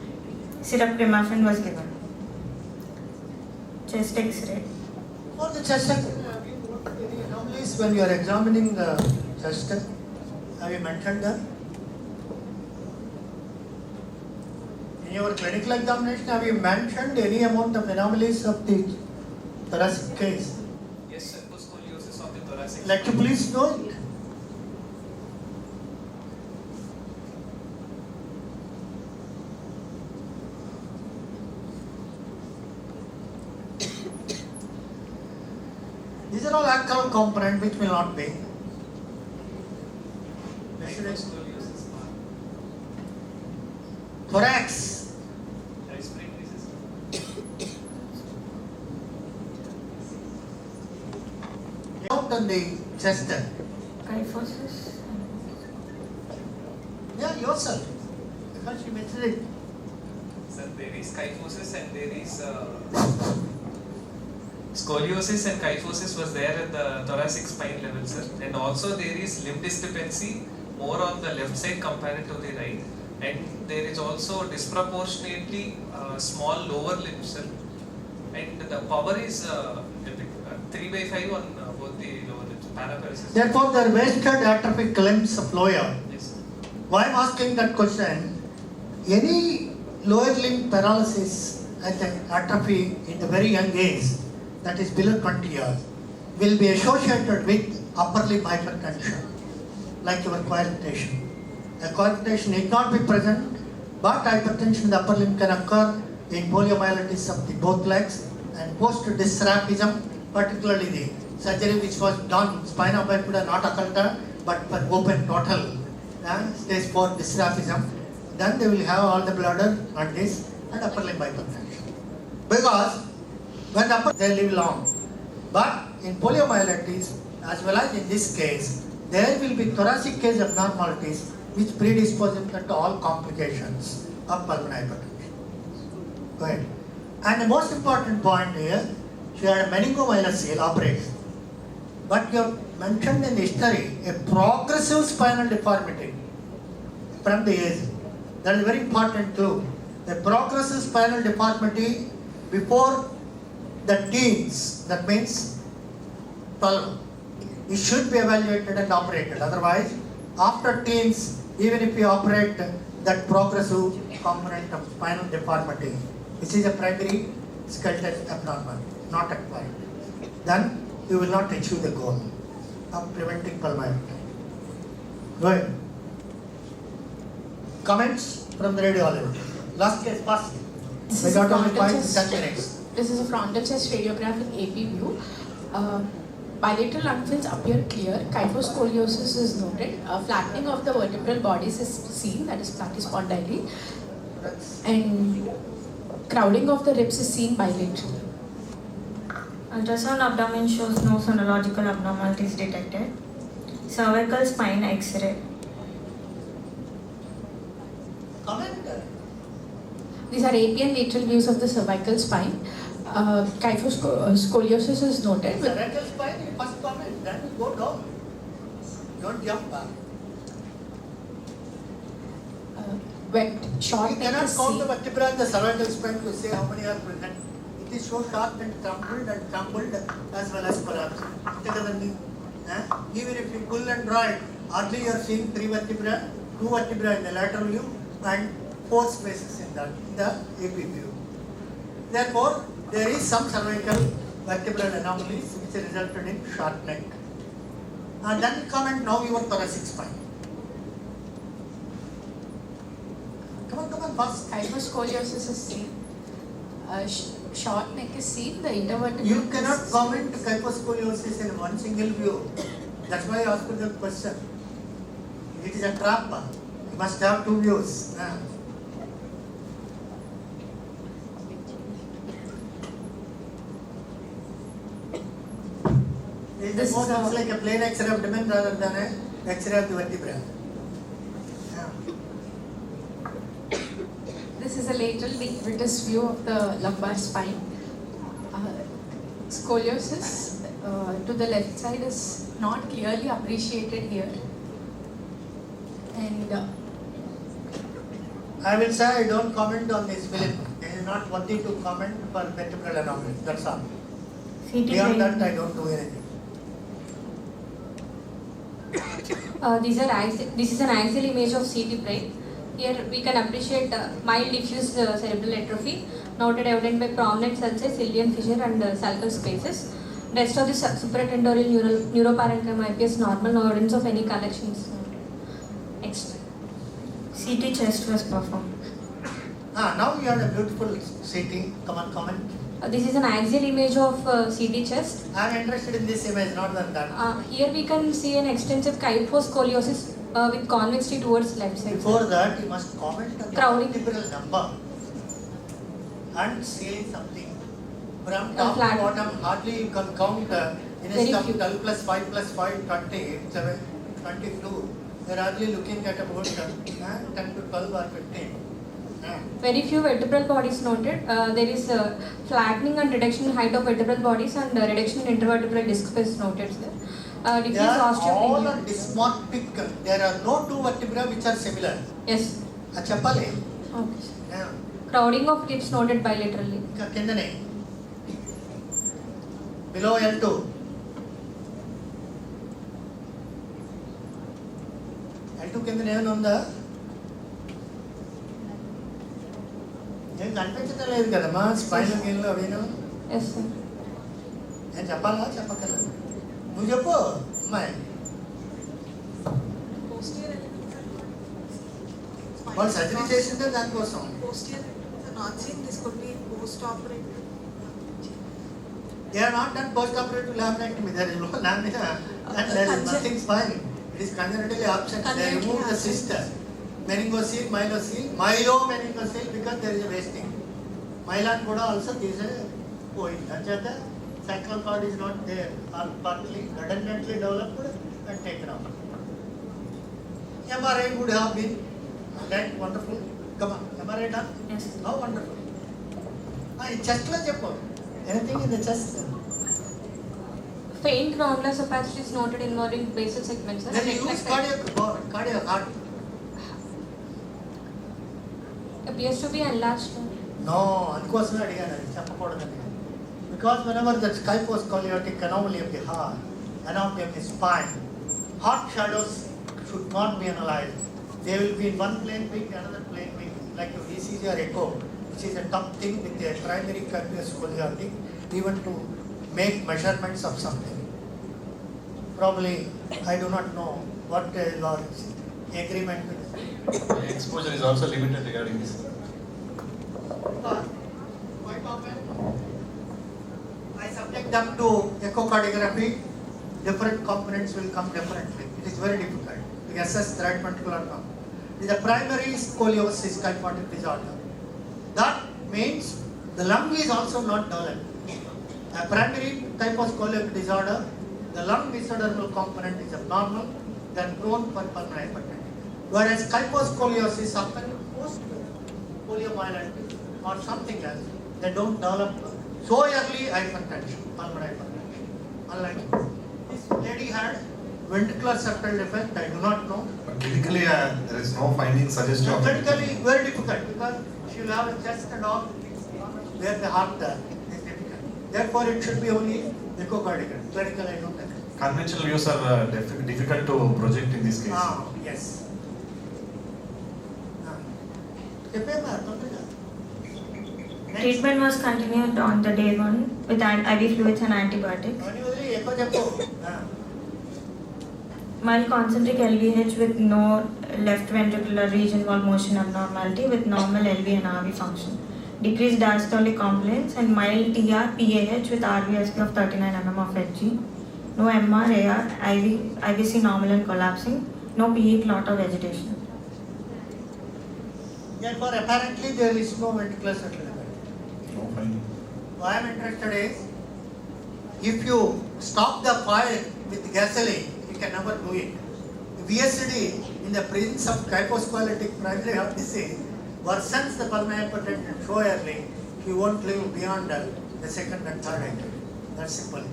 syrup Primafin was given. Chest X-ray. For the chest X-ray, any anomalies when you are examining the chest, have you mentioned that? In your clinical examination, have you mentioned any amount of anomalies of the thoracic case? Yes, sir. Scoliosis of the thoracic. Let you please know it. These are all alcohol component which will not be. Thorax. Out on the chest. Kyphosis. Yeah, yourself. Because you mentioned it. Sir, there is kyphosis and there is scoliosis and kyphosis was there at the thoracic spine level, sir. And also there is limb discrepancy more on the left side compared to the right. And there is also disproportionately small lower limb, sir. And the power is 3/5 on both the lower limbs, paraparesis. Therefore, they are wasted atrophic limbs of lower. Yes. Why I am asking that question? Any lower limb paralysis at an atrophy in the very young age, that is below 20 years, will be associated with upper limb hypertension, like your coarctation. A coarctation need not be present, but hypertension in the upper limb can occur in poliomyelitis of the both legs and post-dysraphism, particularly the surgery which was done, spina bifida not occulta, but for open total, stage 4 dysraphism, then they will have all the bladder and this and upper limb hypertension. Because when the upper, they live long. But in poliomyelitis, as well as in this case, there will be thoracic case abnormalities which predispose them to all complications of pulmonary hypertension. Go ahead. And the most important point here, she had a meningomyelocele operation. But you have mentioned in history a progressive spinal deformity from the age. That is very important too. A progressive spinal deformity before the teens, that means 12. It should be evaluated and operated. Otherwise, after teens, even if you operate that progressive component of spinal deformity, which is a primary skeletal abnormality, not acquired, then you will not achieve the goal of preventing pulmonary hypertension. Go ahead. Comments from the radiologist. Last case, first. We got only 5 to 10 minutes. This is a frontal chest radiograph in AP view. Bilateral lung fields appear clear. Kyphoscoliosis is noted. Flattening of the vertebral bodies is seen, that is platyspondyle. And crowding of the ribs is seen bilaterally. Ultrasound abdomen shows no sonological abnormalities detected. Cervical spine X-ray. These are AP and lateral views of the cervical spine. Kyphoscoliosis is noted. Cervical spine, you first comment, then you go down. Don't jump back. Wet, short You neck cannot is count seen. the vertebra in the cervical spine to say how many are present. It is so sharp and crumbled as well as collapsed. Even if you pull and draw it, hardly you are seeing 3 vertebra, 2 vertebra in the lateral view and 4 spaces in the AP view. Therefore, there is some cervical vertebral anomalies which resulted in short neck. And then comment now your thoracic spine. Come on, fast. Hyposcoliosis is seen. Short neck is seen. The intervertebral. You cannot comment kyphoscoliosis in one single view. That's why I asked you the question. It is a trap. You must have two views. This looks like a plain X-ray abdomen rather than a X-ray of the vertebra. This is a lateral decubitus view of the lumbar spine. Scoliosis to the left side is not clearly appreciated here. And I will say I don't comment on this film. It is not worthy to comment for vertebral anomaly. That's all. Beyond that, I don't do anything. This is an axial image of CT brain. Here we can appreciate mild diffuse cerebral atrophy, noted evident by prominent cell size, ilion fissure and sulcal spaces. Rest of the supratentorial neuroparenchyma appears normal, no evidence of any connections. Next. CT chest was performed. Now you have a beautiful CT. Come on, comment. This is an axial image of CT chest. I am interested in this image, not than that. Here we can see an extensive kyphoscoliosis with convexity towards left side. Before that, you must comment on the vertebral number and say something. From top to bottom, hardly you can count in a sum 12 plus 5 plus 5, 20, 7, 22. You are hardly looking at about 10 to 12 or 15. Very few vertebral bodies noted. There is flattening and reduction in height of vertebral bodies and reduction in intervertebral disc space noted there. They are all dysmorphic. There are no two vertebrae which are similar. Yes. Achapale. Okay. Yeah. Crowding of ribs noted bilaterally. Kindane. Below L2. L2 kindane even unda. నేను కనిపించలేదు కదమ్మా spine గేన్లో అవేను. నేను చెప్పాలా చెప్పగలను? నువ్వు చెప్పు అమ్మాయి. వాళ్ళు సర్జరీ చేసిందే దానికోసం. They are not done post-operative laminectomy. There is no lamina and there is nothing spine. It is congenitally absent. They remove the cyst. Meningocele, myelomeningocele because there is a wasting. Myelin kuda also is a point. Anchata sacral cord is not there, or partly redundantly developed and taken off. MRI would have been right, wonderful. Come on, MRI done? Yes. How wonderful. Chest la cheppo. Anything in the chest? Faint groundless opacity is noted involving basal segments. Then you use cardiac heart. Appears to be enlarged. No, అందుకోసమే అడిగాను అది చెప్పకూడదని. Because whenever the kyphoscoliotic anomaly of the heart, anomaly of the spine, heart shadows should not be analyzed. They will be in one plane weak, another plane weak, like a ECG or echo, which is a tough thing with a primary kyphoscoliotic, even to make measurements of something. Probably, I do not know what your agreement with. Exposure is also limited regarding this. Quite often, I subject them to echocardiography. Different components will come differently. It is very difficult to assess the right ventricular number. The primary scoliosis kyphotic disorder. That means the lung is also not developed. A primary kyphoscoliotic disorder, the lung mesodermal component is abnormal, then prone for pulmonary hypertension. Whereas kyphoscoliosis often post poliomyelitis or something else, they don't develop so early hypertension, pulmonary hypertension. Unlike this lady had ventricular septal defect, I do not know. But clinically, there is no finding suggestive of Clinically, very difficult because she will have a chest and all where the heart is difficult. Therefore, it should be only echocardiogram. Clinical, I don't know. Conventional views are difficult to project in this case. Yes. Treatment was continued on the day 1 with IV fluids and antibiotics. Mild concentric LVH with no left ventricular region wall motion abnormality with normal LV and RV function. Decreased diastolic compliance and mild TR PAH with RVSP of 39 mm of Hg. No MR, AR, IVC normal and collapsing. No PE clot or vegetation. Therefore, apparently there is no ventricular settlement. No finding. Why I am interested is, if you stop the fire with gasoline, you can never do it. VSD in the presence of kyphoscoliotic primary heart disease worsens the pulmonary hypertension so early, you won't live beyond the second and third entry. That's simple.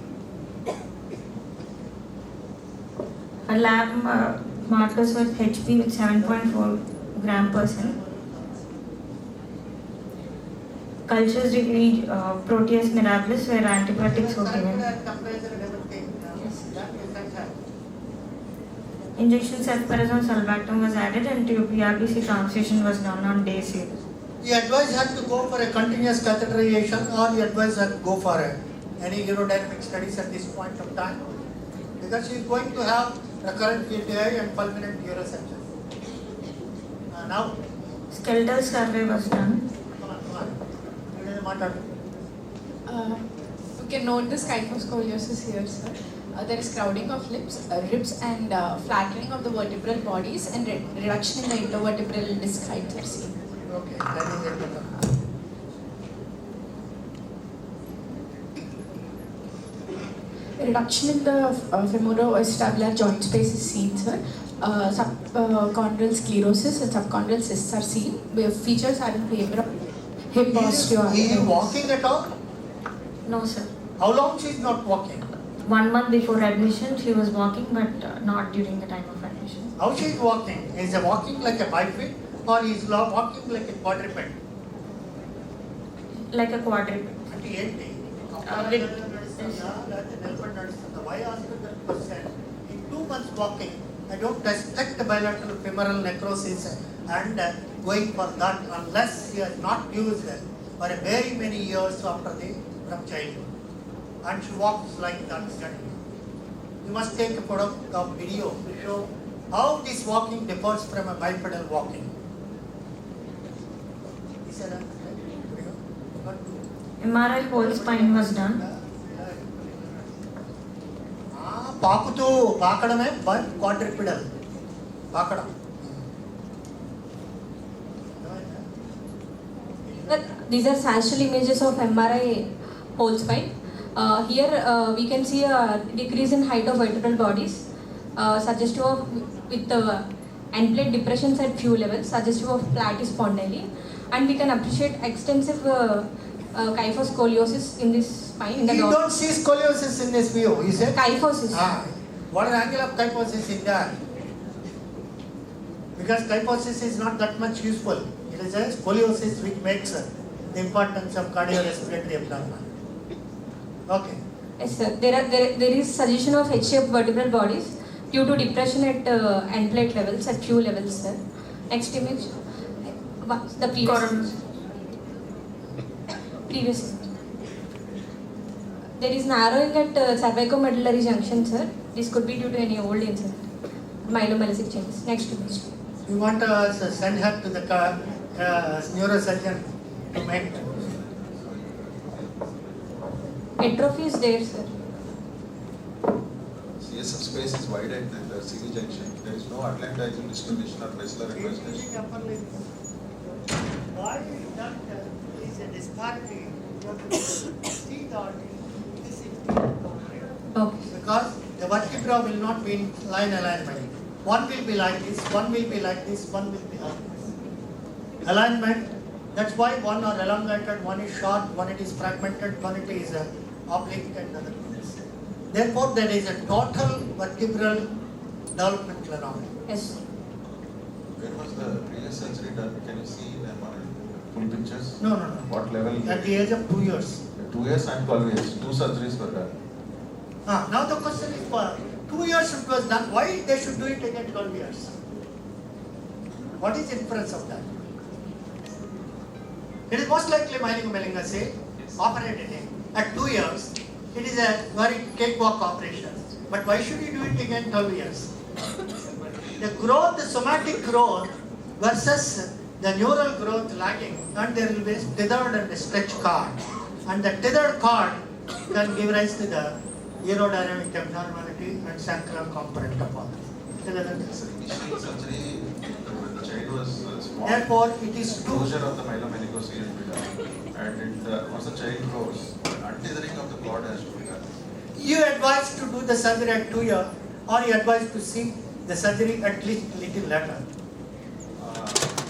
A lab markers with HP with 7.4 gram per cell. Cultures revealed Proteus mirabilis where antibiotics were given. Injection ceftriaxone sulbactam was added and to PRBC transfusion was done on day 0. You advise her to go for a continuous catheterization, or you advise her to go for any urodynamic studies at this point of time, because she is going to have recurrent UTI and fulminant urosepsis. Now, Skeletal survey was done. You can note this kyphoscoliosis here, sir. There is crowding of ribs and flattening of the vertebral bodies and reduction in the intervertebral disc heights are seen. Okay, Reduction in the femoroacetabular joint space is seen, sir. Subchondral sclerosis and subchondral cysts are seen. Features are in favor of hip osteoarthritis. Is he walking at all? No, sir. How long she is not walking? 1 month before admission, she was walking, but not during the time of admission. How she is walking? Is she walking like a biped, or is walking like a quadruped? Like a quadruped. Why ask that question? In 2 months walking, I don't expect bilateral femoral necrosis and going for that unless he has not used for a very many years from childhood. And she walks like that suddenly. You must take a photo of video to show how this walking differs from a bipedal walking. MRI whole spine was done. పాకుతూ పాకడమే quadrupedal. పాకడం. These are sagittal images of MRI whole spine. Here we can see a decrease in height of vertebral bodies, suggestive of with end plate depressions at few levels, suggestive of platyspondyly, and we can appreciate extensive kyphoscoliosis in this spine. In the You don't see scoliosis in this view, you say? Kyphosis. What is the angle of kyphosis in that? Because kyphosis is not that much useful. It is a scoliosis which makes the importance of cardiorespiratory abnormality. Okay. Yes, sir. There is suggestion of H-shaped vertebral bodies due to depression at end plate levels, at few levels, sir. Next image. The previous. Previous. There is narrowing at cervicomedullary junction, sir. This could be due to any old incident. Myelomyelitic changes. Next image. You want to send her to the neurosurgeon to make. Atrophy is there, sir. CSF space is wide at the CV junction. There is no atlantizing distribution or basilar representation. Why that is a disparity? You have to see that this is because the vertebra will not be in line alignment. One will be like this, one will be like this, one will be like this. Alignment, that's why one are elongated, one is short, one it is fragmented, one it is oblique and other things. Therefore, there is a total vertebral developmental anomaly. Yes. When was the previous surgery done? Can you see the MRI? Full pictures? No. What level? At the age of 2 years. 2 years and 12 years. 2 surgeries were done. Now the question is, for 2 years it was done, why they should do it again 12 years? What is the inference of that? It is most likely myelomyelinacy, operated in, at 2 years, it is a very cakewalk operation. But why should you do it again 12 years? The growth, the somatic growth versus the neural growth lagging, and there will be a tethered and a stretch cord. And the tethered cord can give rise to the aerodynamic abnormality and sacral component of all. Initial surgery when the child was small. Therefore, it is true. Closure of the myelomeningocele will be done. And once the child grows, untethering of the cord has to be done. You advise to do the surgery at 2 years, or you advise to see the surgery at least little later.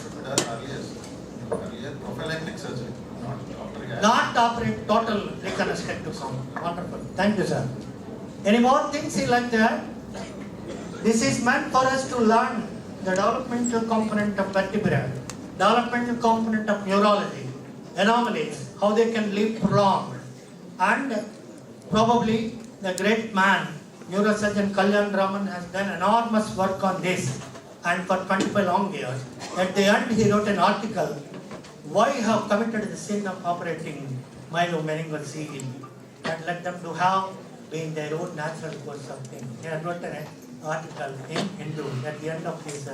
Should be done earlier prophylactic surgery, not after. Not operate total reconstructive count. Wonderful. Thank you, sir. Any more things you like to add? This is meant for us to learn the developmental component of vertebrae, developmental component of neurology, anomalies, how they can live prolonged. And probably the great man, neurosurgeon Kalyan Raman, has done enormous work on this, and for 25 long years. At the end, he wrote an article, why have committed the sin of operating myelomeningocele and let them to have been their own natural course of things. He had written an article in Hindu at the end of his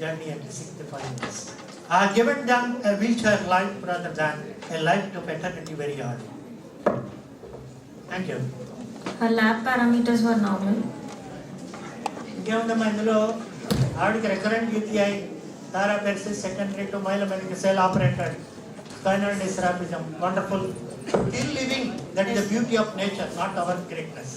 journey at 65 years. I have given them a wheelchair life rather than a life of eternity very hard. Thank you. Her lab parameters were normal. ఇంకేముందమ్మా ఇందులో ఆవిడకి recurrent UTI paraparesis secondary to myelomeningocele operated spinal dysraphism. Wonderful. Still living, that is the beauty of nature, not our greatness.